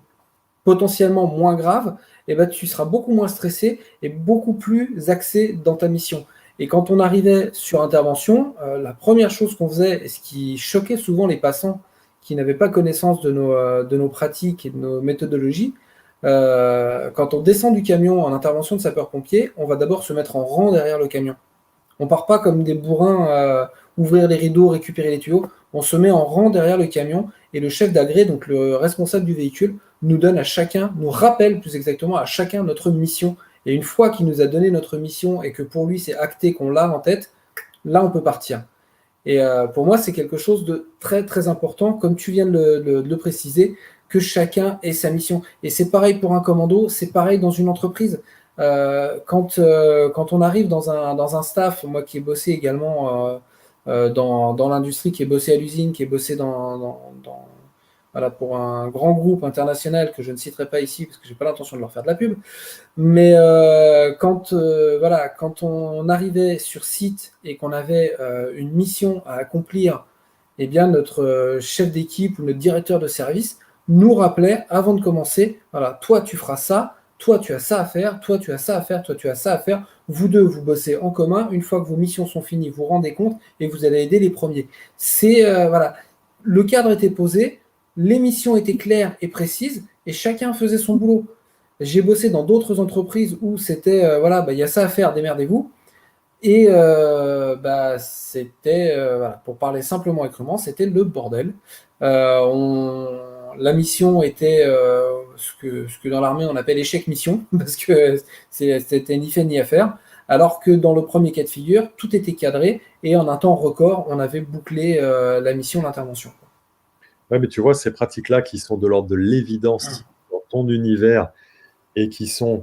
potentiellement moins grave, eh ben, tu seras beaucoup moins stressé et beaucoup plus axé dans ta mission. Et quand on arrivait sur intervention, la première chose qu'on faisait, et ce qui choquait souvent les passants qui n'avaient pas connaissance de nos pratiques et de nos méthodologies, quand on descend du camion en intervention de sapeur-pompier, on va d'abord se mettre en rang derrière le camion. On part pas comme des bourrins ouvrir les rideaux, récupérer les tuyaux. On se met en rang derrière le camion et le chef d'agré, donc le responsable du véhicule, nous donne à chacun, nous rappelle plus exactement à chacun notre mission. Et une fois qu'il nous a donné notre mission et que pour lui c'est acté qu'on l'a en tête, là on peut partir. Et pour moi c'est quelque chose de très très important, comme tu viens de le préciser, que chacun ait sa mission. Et c'est pareil pour un commando, c'est pareil dans une entreprise. Quand on arrive dans un staff, moi qui ai bossé également dans l'industrie, qui ai bossé à l'usine, qui ai bossé voilà, pour un grand groupe international que je ne citerai pas ici parce que j'ai pas l'intention de leur faire de la pub, mais voilà, quand on arrivait sur site et qu'on avait une mission à accomplir, eh bien notre chef d'équipe ou notre directeur de service nous rappelait avant de commencer, voilà, toi tu feras ça, toi tu as ça à faire, toi tu as ça à faire, toi tu as ça à faire, vous deux vous bossez en commun, une fois que vos missions sont finies, vous vous rendez compte et vous allez aider les premiers. C'est voilà, le cadre était posé, les missions étaient claires et précises et chacun faisait son boulot. J'ai bossé dans d'autres entreprises où c'était, voilà, bah, y a ça à faire, démerdez-vous. Et bah, c'était, voilà, pour parler simplement et crûment, c'était le bordel. La mission était ce que dans l'armée on appelle échec mission, parce que c'était ni fait ni à faire. Alors que dans le premier cas de figure, tout était cadré et en un temps record, on avait bouclé la mission, l'intervention. Ouais, mais tu vois, ces pratiques-là qui sont de l'ordre de l'évidence dans ton univers et qui sont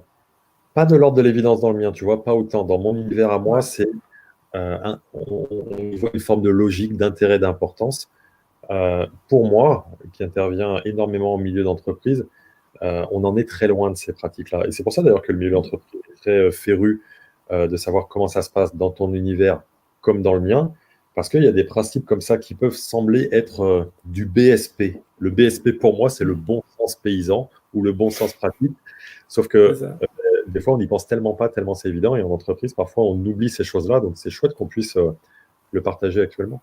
pas de l'ordre de l'évidence dans le mien, tu vois, pas autant. Dans mon univers à moi, Ouais. c'est on voit une forme de logique, d'intérêt, d'importance. Pour moi, qui intervient énormément au milieu d'entreprise, on en est très loin de ces pratiques-là. Et c'est pour ça d'ailleurs que le milieu d'entreprise est très féru de savoir comment ça se passe dans ton univers comme dans le mien, parce qu'il y a des principes comme ça qui peuvent sembler être du BSP. Le BSP, pour moi, c'est le bon sens paysan. ou le bon sens pratique. Sauf C'est que ça. des fois, on n'y pense tellement pas, tellement c'est évident. Et en entreprise, parfois, on oublie ces choses-là. Donc, c'est chouette qu'on puisse le partager actuellement.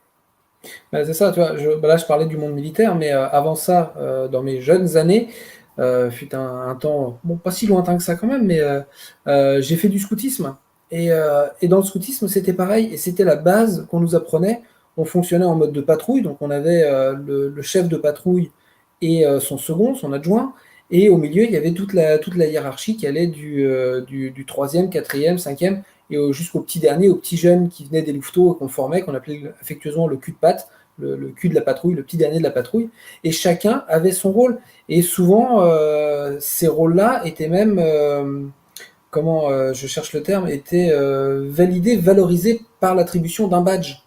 C'est ça, tu vois, là je parlais du monde militaire, mais avant ça, dans mes jeunes années, fut un temps, bon, pas si lointain que ça quand même, mais j'ai fait du scoutisme. Et dans le scoutisme, c'était pareil, et c'était la base qu'on nous apprenait. On fonctionnait en mode de patrouille, donc on avait le chef de patrouille et son second, son adjoint, et au milieu, il y avait toute la hiérarchie qui allait du 3e, 4e, 5e, et jusqu'au petit dernier, au petit jeune qui venait des louveteaux et qu'on formait, qu'on appelait affectueusement le cul de patte, le cul de la patrouille, le petit dernier de la patrouille, et chacun avait son rôle. Et souvent, ces rôles-là étaient même, je cherche le terme, étaient validés, valorisés par l'attribution d'un badge.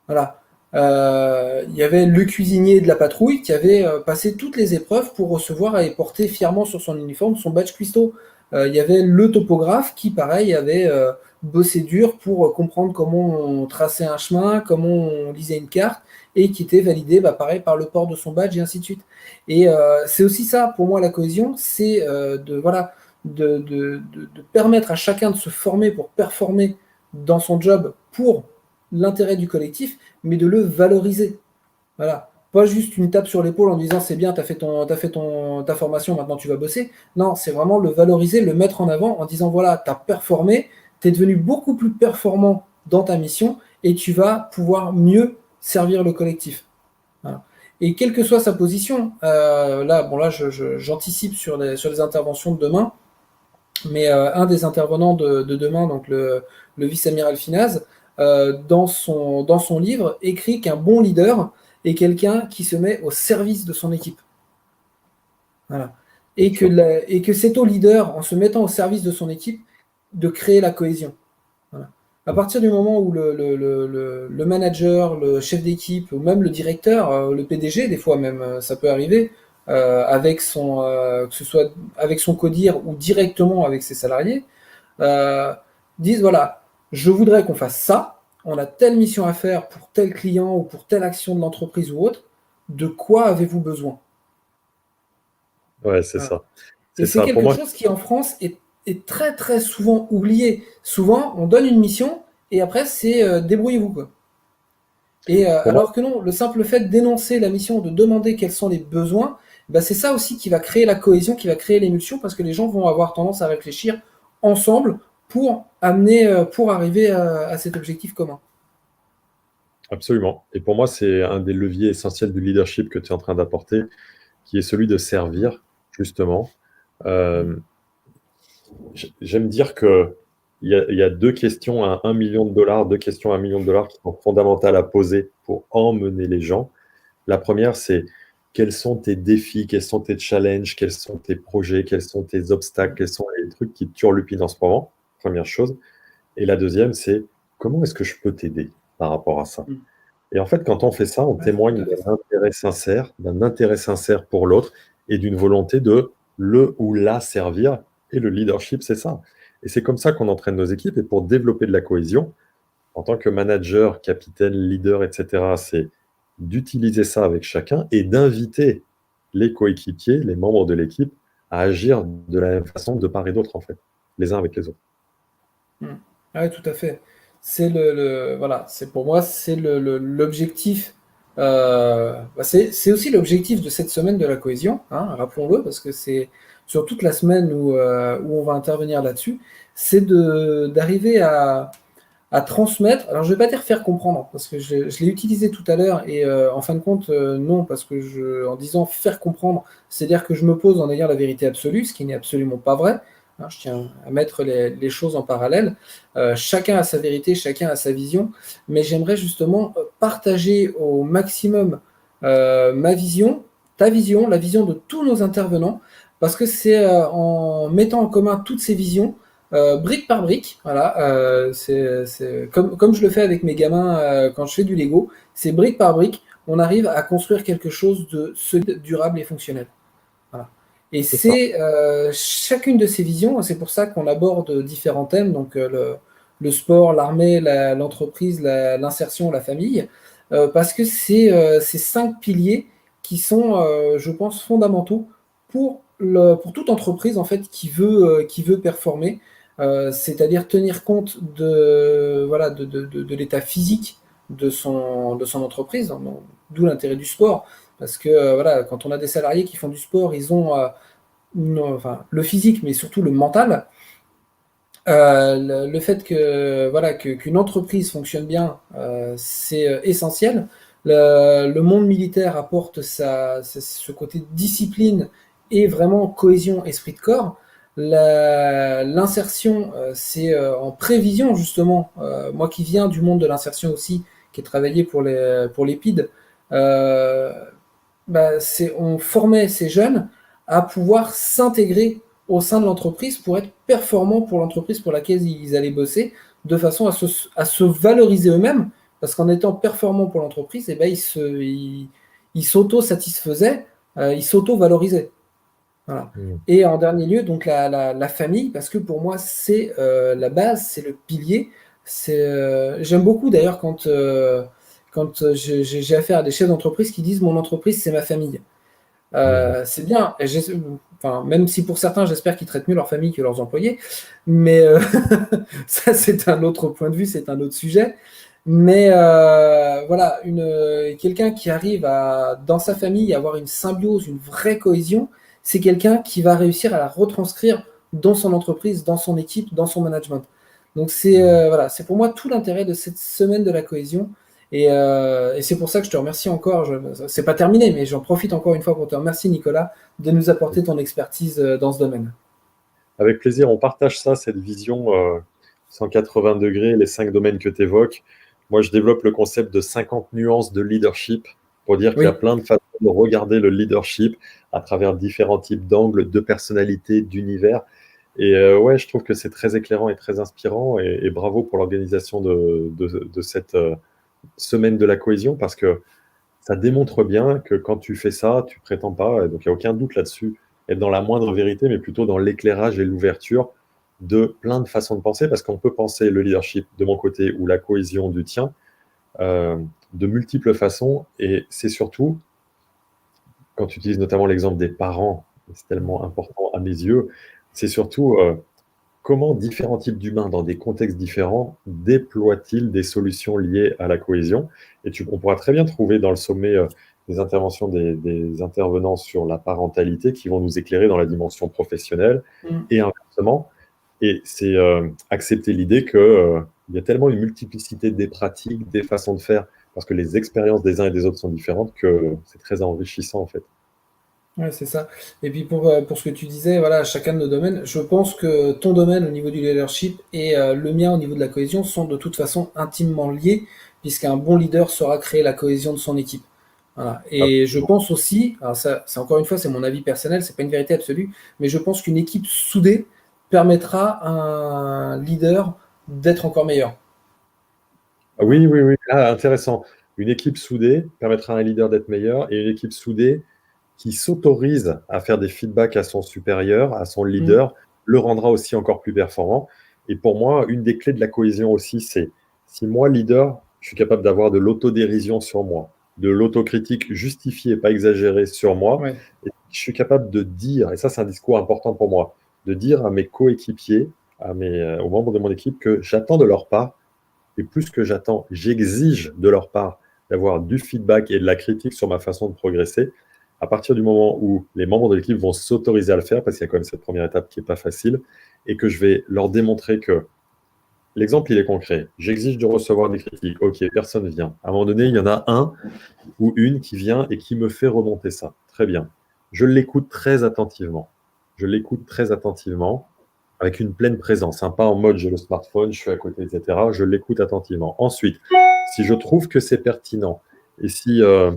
Voilà. Il y avait le cuisinier de la patrouille qui avait passé toutes les épreuves pour recevoir et porter fièrement sur son uniforme son badge cuistot. Il y avait le topographe qui, pareil, avait bossé dur pour comprendre comment on traçait un chemin, comment on lisait une carte, et qui était validé, pareil, par le port de son badge, et ainsi de suite. Et c'est aussi ça, pour moi, la cohésion, c'est voilà, de permettre à chacun de se former pour performer dans son job pour l'intérêt du collectif, mais de le valoriser. Voilà. Pas juste une tape sur l'épaule en disant c'est bien, t'as fait ta formation, maintenant tu vas bosser. Non, c'est vraiment le valoriser, le mettre en avant en disant voilà, t'as performé, t'es devenu beaucoup plus performant dans ta mission et tu vas pouvoir mieux servir le collectif. Voilà. Et quelle que soit sa position, j'anticipe sur les interventions de demain, mais un des intervenants de demain, donc le vice-amiral Finaz, dans son livre, écrit qu'un bon leader est quelqu'un qui se met au service de son équipe. Voilà. Et que c'est au leader, en se mettant au service de son équipe, de créer la cohésion. Voilà. À partir du moment où le manager, le chef d'équipe, ou même le directeur, le PDG, des fois même, ça peut arriver, que ce soit avec son codir ou directement avec ses salariés, disent voilà, je voudrais qu'on fasse ça, on a telle mission à faire pour tel client ou pour telle action de l'entreprise ou autre, de quoi avez-vous besoin? Ouais, c'est Voilà. ça. Et C'est c'est ça. Pour quelque moi, chose qui en France est très très souvent oublié. Souvent, on donne une mission et après c'est débrouillez-vous quoi. Et pour moi, alors que non, le simple fait d'énoncer la mission, de demander quels sont les besoins, c'est ça aussi qui va créer la cohésion, qui va créer l'émulsion, parce que les gens vont avoir tendance à réfléchir ensemble pour arriver à cet objectif commun. absolument. Et pour moi, c'est un des leviers essentiels du leadership que tu es en train d'apporter, qui est celui de servir, justement. Euh, J'aime dire que il y a deux questions à 1 million de dollars, deux questions à 1 million de dollars qui sont fondamentales à poser pour emmener les gens. La première, c'est quels sont tes défis, quels sont tes challenges, quels sont tes projets, quels sont tes obstacles, quels sont les trucs qui te turlupinent en ce moment. Première chose. Et la deuxième, c'est comment est-ce que je peux t'aider par rapport à ça? Mm. Et en fait, quand on fait ça, on Ouais, c'est tout témoigne à fait ça. d'un intérêt sincère pour l'autre et d'une volonté de le ou la servir. Et le leadership, c'est ça. Et c'est comme ça qu'on entraîne nos équipes. Et pour développer de la cohésion, en tant que manager, capitaine, leader, etc., c'est d'utiliser ça avec chacun et d'inviter les coéquipiers, les membres de l'équipe, à agir de la même façon de part et d'autre, en fait, les uns avec les autres. Mm. Ouais, tout à fait. Voilà, c'est pour moi, c'est l'objectif. C'est aussi l'objectif de cette semaine de la cohésion, hein, rappelons-le, parce que c'est sur toute la semaine où on va intervenir là-dessus, c'est d'arriver à transmettre. Alors, je vais pas dire faire comprendre, parce que je l'ai utilisé tout à l'heure, et en fin de compte, non, parce que en disant faire comprendre, c'est-à-dire que je me pose en ayant la vérité absolue, ce qui n'est absolument pas vrai. Hein, je tiens à mettre les choses en parallèle. Chacun a sa vérité, chacun a sa vision, mais j'aimerais justement partager au maximum ma vision, ta vision, la vision de tous nos intervenants, parce que c'est en mettant en commun toutes ces visions brique par brique, voilà, c'est comme je le fais avec mes gamins quand je fais du Lego, c'est brique par brique, on arrive à construire quelque chose de solide, durable et fonctionnel. Voilà. Et C'est ça. c'est chacune de ces visions, c'est pour ça qu'on aborde différents thèmes, donc le sport, l'armée, l'entreprise, l'insertion, la famille, parce que c'est ces 5 piliers qui sont, je pense, fondamentaux pour pour toute entreprise en fait qui veut performer, c'est-à-dire tenir compte voilà, de l'état physique de son entreprise, d'où l'intérêt du sport. Parce que voilà, quand on a des salariés qui font du sport, ils ont enfin, le physique, mais surtout le mental. Le fait que voilà qu'une entreprise fonctionne bien, c'est essentiel. Le monde militaire apporte ce côté discipline et vraiment cohésion esprit de corps. L'insertion, c'est en prévision justement. Moi qui viens du monde de l'insertion aussi, qui ai travaillé pour l'EPID, euh, on formait ces jeunes à pouvoir s'intégrer au sein de l'entreprise pour être performants pour l'entreprise pour laquelle ils allaient bosser, de façon à se valoriser eux-mêmes, parce qu'en étant performants pour l'entreprise, eh ben, ils s'auto-satisfaisaient, ils s'auto-valorisaient. Voilà. Et en dernier lieu, donc la famille, parce que pour moi, c'est la base, c'est le pilier. J'aime beaucoup d'ailleurs quand j'ai affaire à des chefs d'entreprise qui disent mon entreprise, c'est ma famille. C'est bien, enfin, même si pour certains, j'espère qu'ils traitent mieux leur famille que leurs employés, mais ça, c'est un autre point de vue, c'est un autre sujet. Mais voilà, quelqu'un qui arrive dans sa famille, à avoir une symbiose, une vraie cohésion, c'est quelqu'un qui va réussir à la retranscrire dans son entreprise, dans son équipe, dans son management. Donc voilà, c'est pour moi tout l'intérêt de cette semaine de la cohésion. Et c'est pour ça que je te remercie encore. C'est pas terminé, mais j'en profite encore une fois pour te remercier, Nicolas, de nous apporter ton expertise dans ce domaine. Avec plaisir, on partage ça, cette vision 180 degrés, les 5 domaines que tu évoques. Moi, je développe le concept de 50 nuances de leadership pour dire qu'il y a Oui, plein de façons de regarder le leadership à travers différents types d'angles, de personnalités, d'univers. Et ouais, je trouve que c'est très éclairant et très inspirant. Et bravo pour l'organisation de cette semaine de la cohésion parce que ça démontre bien que quand tu fais ça, tu prétends pas, et donc il n'y a aucun doute là-dessus, être dans la moindre vérité, mais plutôt dans l'éclairage et l'ouverture de plein de façons de penser, parce qu'on peut penser le leadership de mon côté ou la cohésion du tien euh, de multiples façons, et c'est surtout, quand tu utilises notamment l'exemple des parents, c'est tellement important à mes yeux, c'est surtout comment différents types d'humains dans des contextes différents déploient-ils des solutions liées à la cohésion? Et on pourra très bien trouver dans le sommet des interventions des intervenants sur la parentalité qui vont nous éclairer dans la dimension professionnelle mm, et inversement. Et c'est accepter l'idée qu'il y a tellement une multiplicité des pratiques, des façons de faire, parce que les expériences des uns et des autres sont différentes, que c'est très enrichissant en fait. ouais, c'est ça. Et puis pour ce que tu disais, voilà, chacun de nos domaines, je pense que ton domaine au niveau du leadership et le mien au niveau de la cohésion sont de toute façon intimement liés, puisqu'un bon leader saura créer la cohésion de son équipe. Voilà. Et je pense aussi, alors ça, c'est encore une fois, c'est mon avis personnel, c'est pas une vérité absolue, mais je pense qu'une équipe soudée permettra à un leader d'être encore meilleur. Ah oui, oui, oui. Ah, intéressant. Une équipe soudée permettra à un leader d'être meilleur et une équipe soudée qui s'autorise à faire des feedbacks à son supérieur, à son Mm. leader, le rendra aussi encore plus performant. Et pour moi, une des clés de la cohésion aussi, c'est si moi, leader, je suis capable d'avoir de l'autodérision sur moi, de l'autocritique justifiée, pas exagérée sur moi, Ouais. et je suis capable de dire, et ça c'est un discours important pour moi, de dire à mes coéquipiers, aux membres de mon équipe que j'attends de leur part et plus que j'attends, j'exige de leur part d'avoir du feedback et de la critique sur ma façon de progresser. À partir du moment où les membres de l'équipe vont s'autoriser à le faire, parce qu'il y a quand même cette première étape qui n'est pas facile, et que je vais leur démontrer que l'exemple, il est concret. J'exige de recevoir des critiques. Ok, personne ne vient. À un moment donné, il y en a un ou une qui vient et qui me fait remonter ça. Très bien. Je l'écoute très attentivement. Je l'écoute très attentivement avec une pleine présence, hein, pas en mode j'ai le smartphone, je suis à côté, etc. Je l'écoute attentivement. Ensuite, si je trouve que c'est pertinent et si euh,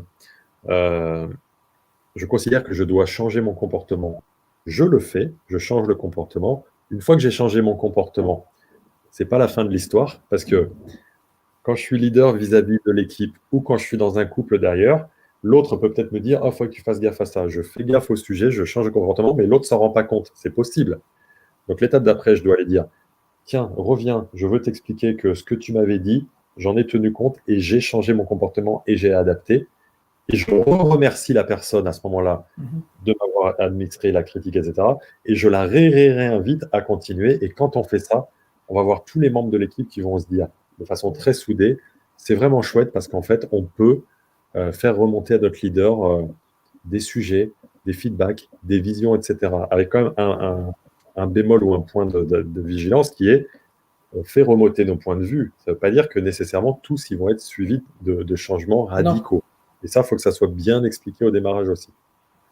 je considère que je dois changer mon comportement, je le fais, je change le comportement. Une fois que j'ai changé mon comportement, c'est pas la fin de l'histoire parce que quand je suis leader vis-à-vis de l'équipe ou quand je suis dans un couple derrière, l'autre peut peut-être me dire, il faut que tu fasses gaffe à ça. Je fais gaffe au sujet, je change de comportement, mais l'autre s'en rend pas compte. C'est possible. Donc l'étape d'après, je dois aller dire, tiens, reviens, je veux t'expliquer que ce que tu m'avais dit, j'en ai tenu compte et j'ai changé mon comportement et j'ai adapté. et je remercie la personne à ce moment-là Mhm. de m'avoir administré la critique, etc. Et je la réinvite à continuer. Et quand on fait ça, on va voir tous les membres de l'équipe qui vont se dire de façon très soudée, c'est vraiment chouette parce qu'en fait, on peut faire remonter à notre leader des sujets, des feedbacks, des visions, etc. Avec quand même un bémol ou un point de vigilance qui est on fait remonter nos points de vue. Ça ne veut pas dire que nécessairement tous ils vont être suivis de changements Non, radicaux. Et ça, il faut que ça soit bien expliqué au démarrage aussi.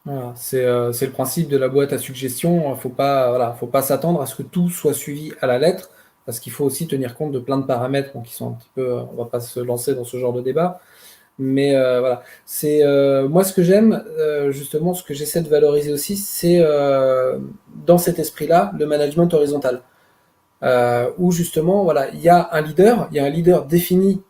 voilà, c'est le principe de la boîte à suggestions. Faut pas, voilà, faut pas s'attendre à ce que tout soit suivi à la lettre, parce qu'il faut aussi tenir compte de plein de paramètres bon, qui sont un petit peu. On va pas se lancer dans ce genre de débat, mais voilà. C'est moi ce que j'aime, justement, ce que j'essaie de valoriser aussi, c'est dans cet esprit-là le management horizontal. Où justement, voilà, il y a un leader défini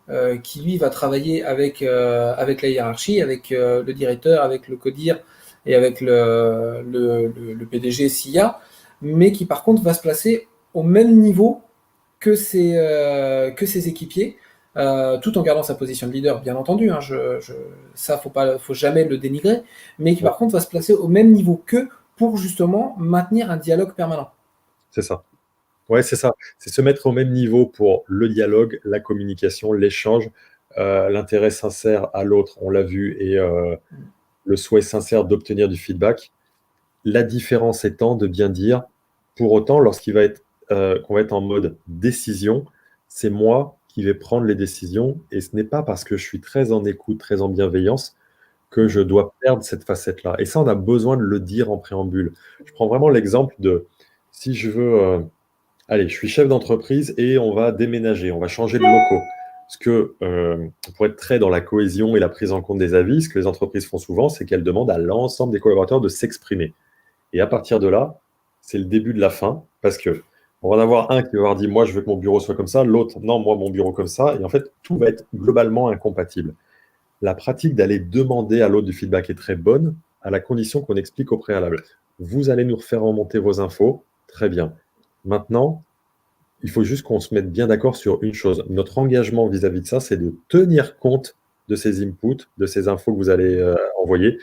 qui lui va travailler avec la hiérarchie, avec le directeur, avec le codir et avec le PDG s'il y a, mais qui par contre va se placer au même niveau que ses équipiers, tout en gardant sa position de leader, bien entendu. Hein, ça, faut jamais le dénigrer, mais qui Ouais, par contre va se placer au même niveau qu'eux pour justement maintenir un dialogue permanent. c'est ça. Ouais, c'est ça. C'est se mettre au même niveau pour le dialogue, la communication, l'échange, l'intérêt sincère à l'autre, on l'a vu, et le souhait sincère d'obtenir du feedback. La différence étant de bien dire, pour autant, qu'on va être en mode décision, c'est moi qui vais prendre les décisions, et ce n'est pas parce que je suis très en écoute, très en bienveillance, que je dois perdre cette facette-là. Et ça, on a besoin de le dire en préambule. Je prends vraiment l'exemple de si je veux. Allez, je suis chef d'entreprise et on va déménager, on va changer de locaux. Ce que, pour être très dans la cohésion et la prise en compte des avis, ce que les entreprises font souvent, c'est qu'elles demandent à l'ensemble des collaborateurs de s'exprimer. Et à partir de là, c'est le début de la fin, parce que on va en avoir un qui va avoir dit, moi, je veux que mon bureau soit comme ça, l'autre, non, moi, mon bureau comme ça. Et en fait, tout va être globalement incompatible. La pratique d'aller demander à l'autre du feedback est très bonne, à la condition qu'on explique au préalable. Vous allez nous refaire remonter vos infos, très bien. Maintenant, il faut juste qu'on se mette bien d'accord sur une chose. Notre engagement vis-à-vis de ça, c'est de tenir compte de ces inputs, de ces infos que vous allez envoyer,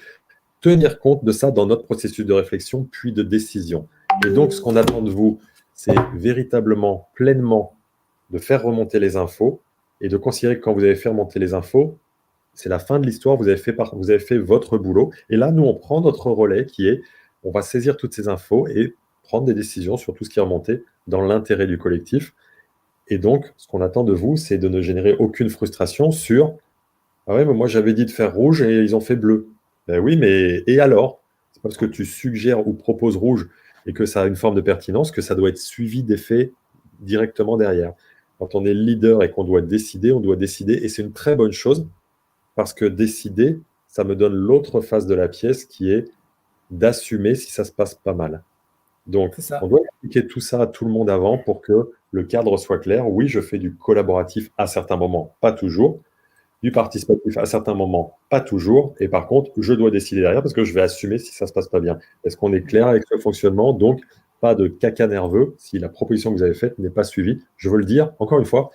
tenir compte de ça dans notre processus de réflexion puis de décision. Et donc, ce qu'on attend de vous, c'est véritablement, pleinement, de faire remonter les infos et de considérer que quand vous avez fait remonter les infos, c'est la fin de l'histoire, vous avez fait votre boulot. Et là, nous, on prend notre relais qui est, on va saisir toutes ces infos et prendre des décisions sur tout ce qui est remonté dans l'intérêt du collectif. Et donc, ce qu'on attend de vous, c'est de ne générer aucune frustration sur ah ouais, mais moi j'avais dit de faire rouge et ils ont fait bleu. Ben oui, mais et alors? C'est pas parce que tu suggères ou proposes rouge et que ça a une forme de pertinence que ça doit être suivi d'effets directement derrière. Quand on est leader et qu'on doit décider, on doit décider et c'est une très bonne chose parce que décider, ça me donne l'autre face de la pièce qui est d'assumer si ça se passe pas mal. Donc, C'est on ça. doit expliquer tout ça à tout le monde avant pour que le cadre soit clair. Oui, je fais du collaboratif à certains moments, pas toujours. Du participatif à certains moments, pas toujours. Et par contre, je dois décider derrière parce que je vais assumer si ça se passe pas bien. Est-ce qu'on est clair avec ce fonctionnement? Donc, pas de caca nerveux si la proposition que vous avez faite n'est pas suivie. Je veux le dire, encore une fois,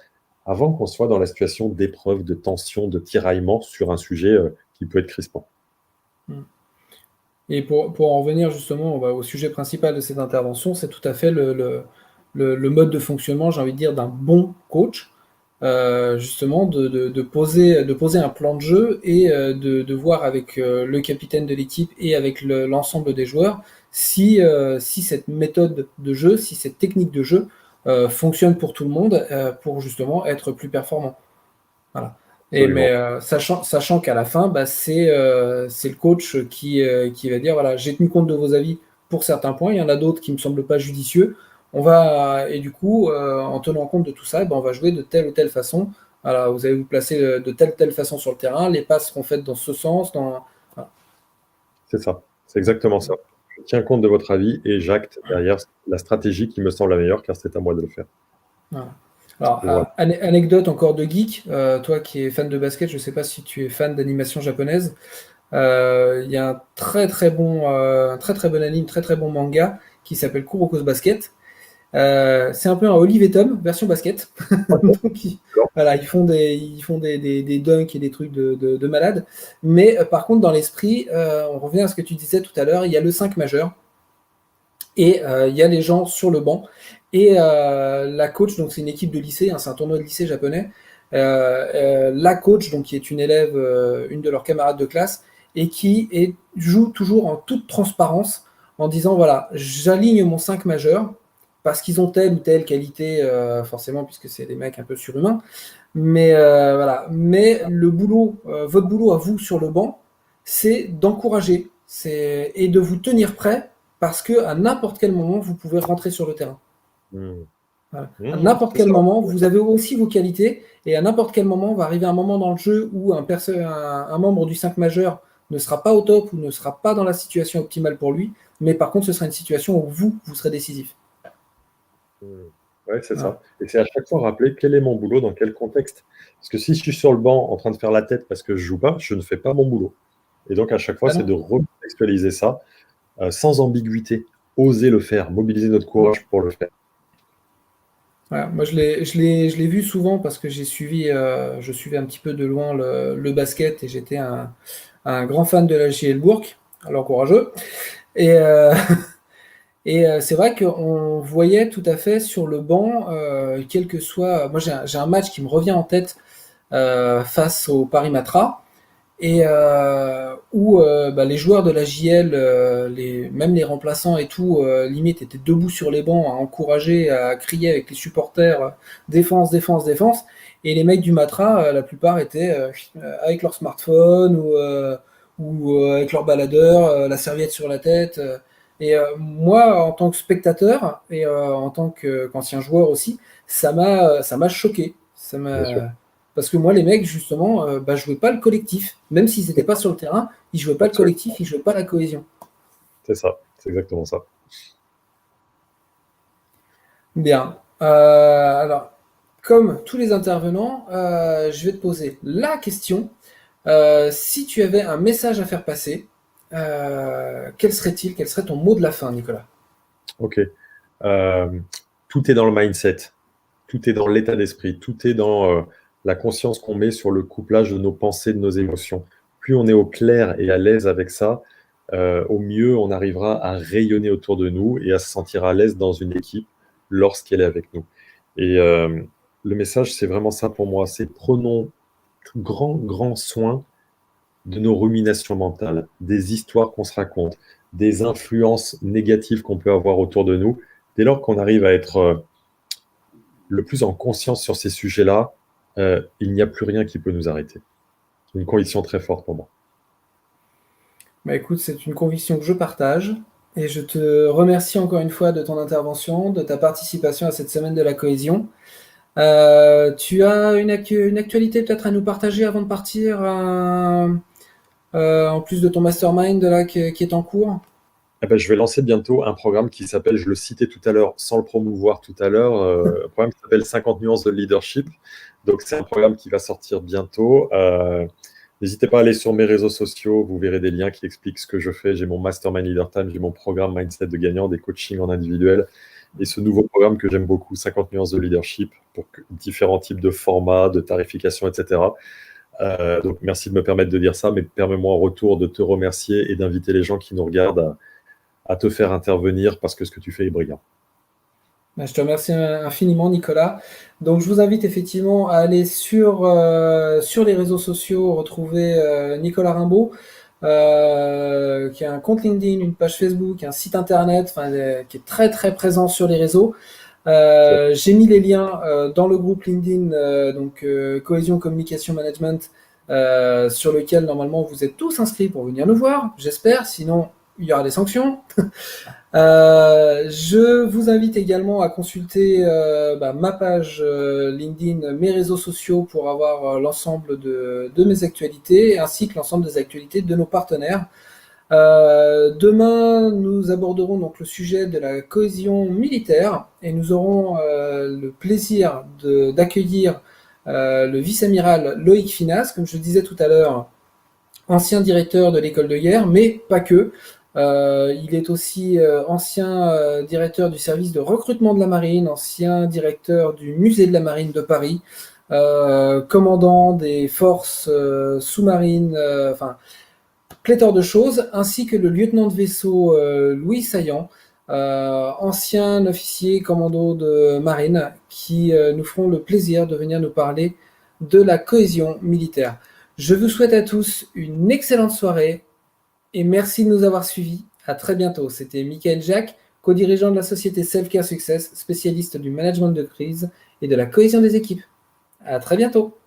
avant qu'on soit dans la situation d'épreuve, de tension, de tiraillement sur un sujet qui peut être crispant. Mm. Et pour en revenir justement au sujet principal de cette intervention, c'est tout à fait le mode de fonctionnement, j'ai envie de dire, d'un bon coach, justement de poser un plan de jeu et de voir avec le capitaine de l'équipe et avec l'ensemble des joueurs si cette méthode de jeu, si cette technique de jeu fonctionne pour tout le monde pour justement être plus performant. Voilà. Mais Absolument. sachant qu'à la fin, bah, c'est le coach qui va dire voilà, j'ai tenu compte de vos avis pour certains points, il y en a d'autres qui me semblent pas judicieux. Et du coup, en tenant compte de tout ça, bah, on va jouer de telle ou telle façon. Voilà, vous allez vous placer de telle ou telle façon sur le terrain, les passes seront faites dans ce sens. Voilà. C'est ça. C'est exactement ça. Je tiens compte de votre avis et j'acte derrière la stratégie qui me semble la meilleure car c'est à moi de le faire. Voilà. Alors, Et voilà. anecdote encore de geek, toi qui es fan de basket, je ne sais pas si tu es fan d'animation japonaise. Il y a un très très bon anime, très très bon manga qui s'appelle Kuroko's Basket, C'est un peu un Olive et Tom version basket. Donc, D'accord. voilà, ils font des dunks et des trucs de malade. Mais par contre, dans l'esprit, on revient à ce que tu disais tout à l'heure, il y a le 5 majeur et il y a les gens sur le banc. Et la coach, donc c'est une équipe de lycée, hein, c'est un tournoi de lycée japonais. La coach, donc qui est une élève, une de leurs camarades de classe, et joue toujours en toute transparence en disant voilà, j'aligne mon 5 majeur parce qu'ils ont telle ou telle qualité, forcément, puisque c'est des mecs un peu surhumains. Mais voilà. Mais votre boulot à vous sur le banc, c'est d'encourager, et de vous tenir prêt parce que à n'importe quel moment vous pouvez rentrer sur le terrain. Mmh. Voilà. À Mmh, n'importe c'est quel ça. moment, vous avez aussi vos qualités, et à n'importe quel moment, va arriver un moment dans le jeu où un membre du 5 majeur ne sera pas au top ou ne sera pas dans la situation optimale pour lui, mais par contre, ce sera une situation où vous serez décisif. Mmh. Ouais, c'est Voilà. ça. Et c'est à chaque fois rappeler quel est mon boulot, dans quel contexte. Parce que si je suis sur le banc en train de faire la tête parce que je joue pas, je ne fais pas mon boulot. Et donc à chaque fois, Ah c'est non. de recontextualiser ça sans ambiguïté. Oser le faire, mobiliser notre courage pour le faire. Voilà. Moi, je l'ai vu souvent parce que je suivais un petit peu de loin le basket, et j'étais un grand fan de la JL Bourg, alors courageux. Et, c'est vrai qu'on voyait tout à fait sur le banc, quel que soit. Moi, j'ai un match qui me revient en tête face au Paris Matra, et où bah, les joueurs de la JL, même les remplaçants et tout, limite étaient debout sur les bancs à encourager, à crier avec les supporters défense, défense, défense. Et les mecs du Matra, la plupart étaient avec leur smartphone ou avec leur baladeur, la serviette sur la tête. Et moi, en tant que spectateur et qu'ancien joueur aussi, ça m'a choqué. Bien sûr. Parce que moi, les mecs, justement, bah, jouaient pas le collectif. Même s'ils n'étaient pas sur le terrain, ils jouaient pas le Absolument. collectif, ils jouaient pas la cohésion. C'est ça. C'est exactement ça. Bien. Alors, comme tous les intervenants, je vais te poser la question. Si tu avais un message à faire passer, quel serait-il? Quel serait ton mot de la fin, Nicolas? OK. Euh, Tout est dans le mindset. Tout est dans l'état d'esprit. Tout est dans la conscience qu'on met sur le couplage de nos pensées, de nos émotions. Plus on est au clair et à l'aise avec ça, au mieux on arrivera à rayonner autour de nous et à se sentir à l'aise dans une équipe lorsqu'elle est avec nous. Et le message, c'est vraiment ça pour moi. C'est prenons grand soin de nos ruminations mentales, des histoires qu'on se raconte, des influences négatives qu'on peut avoir autour de nous. Dès lors qu'on arrive à être le plus en conscience sur ces sujets-là, il n'y a plus rien qui peut nous arrêter. C'est une conviction très forte pour moi. Bah écoute, c'est une conviction que je partage, et je te remercie encore une fois de ton intervention, de ta participation à cette semaine de la cohésion. Tu as une actualité peut-être à nous partager avant de partir, en plus de ton mastermind là, qui est en cours? Eh ben, je vais lancer bientôt un programme qui s'appelle, je le citais tout à l'heure, sans le promouvoir tout à l'heure, un programme qui s'appelle 50 nuances de leadership. Donc, c'est un programme qui va sortir bientôt. N'hésitez pas à aller sur mes réseaux sociaux, vous verrez des liens qui expliquent ce que je fais. J'ai mon Mastermind Leader Time, j'ai mon programme Mindset de gagnant, des coachings en individuel et ce nouveau programme que j'aime beaucoup, 50 nuances de leadership, pour différents types de formats, de tarification, etc. Donc, merci de me permettre de dire ça, mais permets-moi en retour de te remercier et d'inviter les gens qui nous regardent à te faire intervenir parce que ce que tu fais est brillant. Je te remercie infiniment, Nicolas. Donc, je vous invite effectivement à aller sur les réseaux sociaux, retrouver Nicolas Rimbaud, qui a un compte LinkedIn, une page Facebook, un site internet, enfin, qui est très très présent sur les réseaux. J'ai mis les liens dans le groupe LinkedIn, donc Cohésion Communication Management, sur lequel normalement vous êtes tous inscrits pour venir nous voir, j'espère, sinon il y aura des sanctions. Je vous invite également à consulter ma page LinkedIn, mes réseaux sociaux, pour avoir l'ensemble de mes actualités, ainsi que l'ensemble des actualités de nos partenaires. Demain, nous aborderons donc le sujet de la cohésion militaire, et nous aurons le plaisir d'accueillir le vice-amiral Loïc Finas, comme je le disais tout à l'heure, ancien directeur de l'école de guerre, mais pas que. Il est aussi ancien directeur du service de recrutement de la marine, ancien directeur du musée de la marine de Paris, commandant des forces sous-marines, enfin, pléthore de choses, ainsi que le lieutenant de vaisseau Louis Saillant, ancien officier commando de marine, qui nous feront le plaisir de venir nous parler de la cohésion militaire. Je vous souhaite à tous une excellente soirée et merci de nous avoir suivis. À très bientôt. C'était Michael Jacques, co-dirigeant de la société Selfcare Success, spécialiste du management de crise et de la cohésion des équipes. À très bientôt.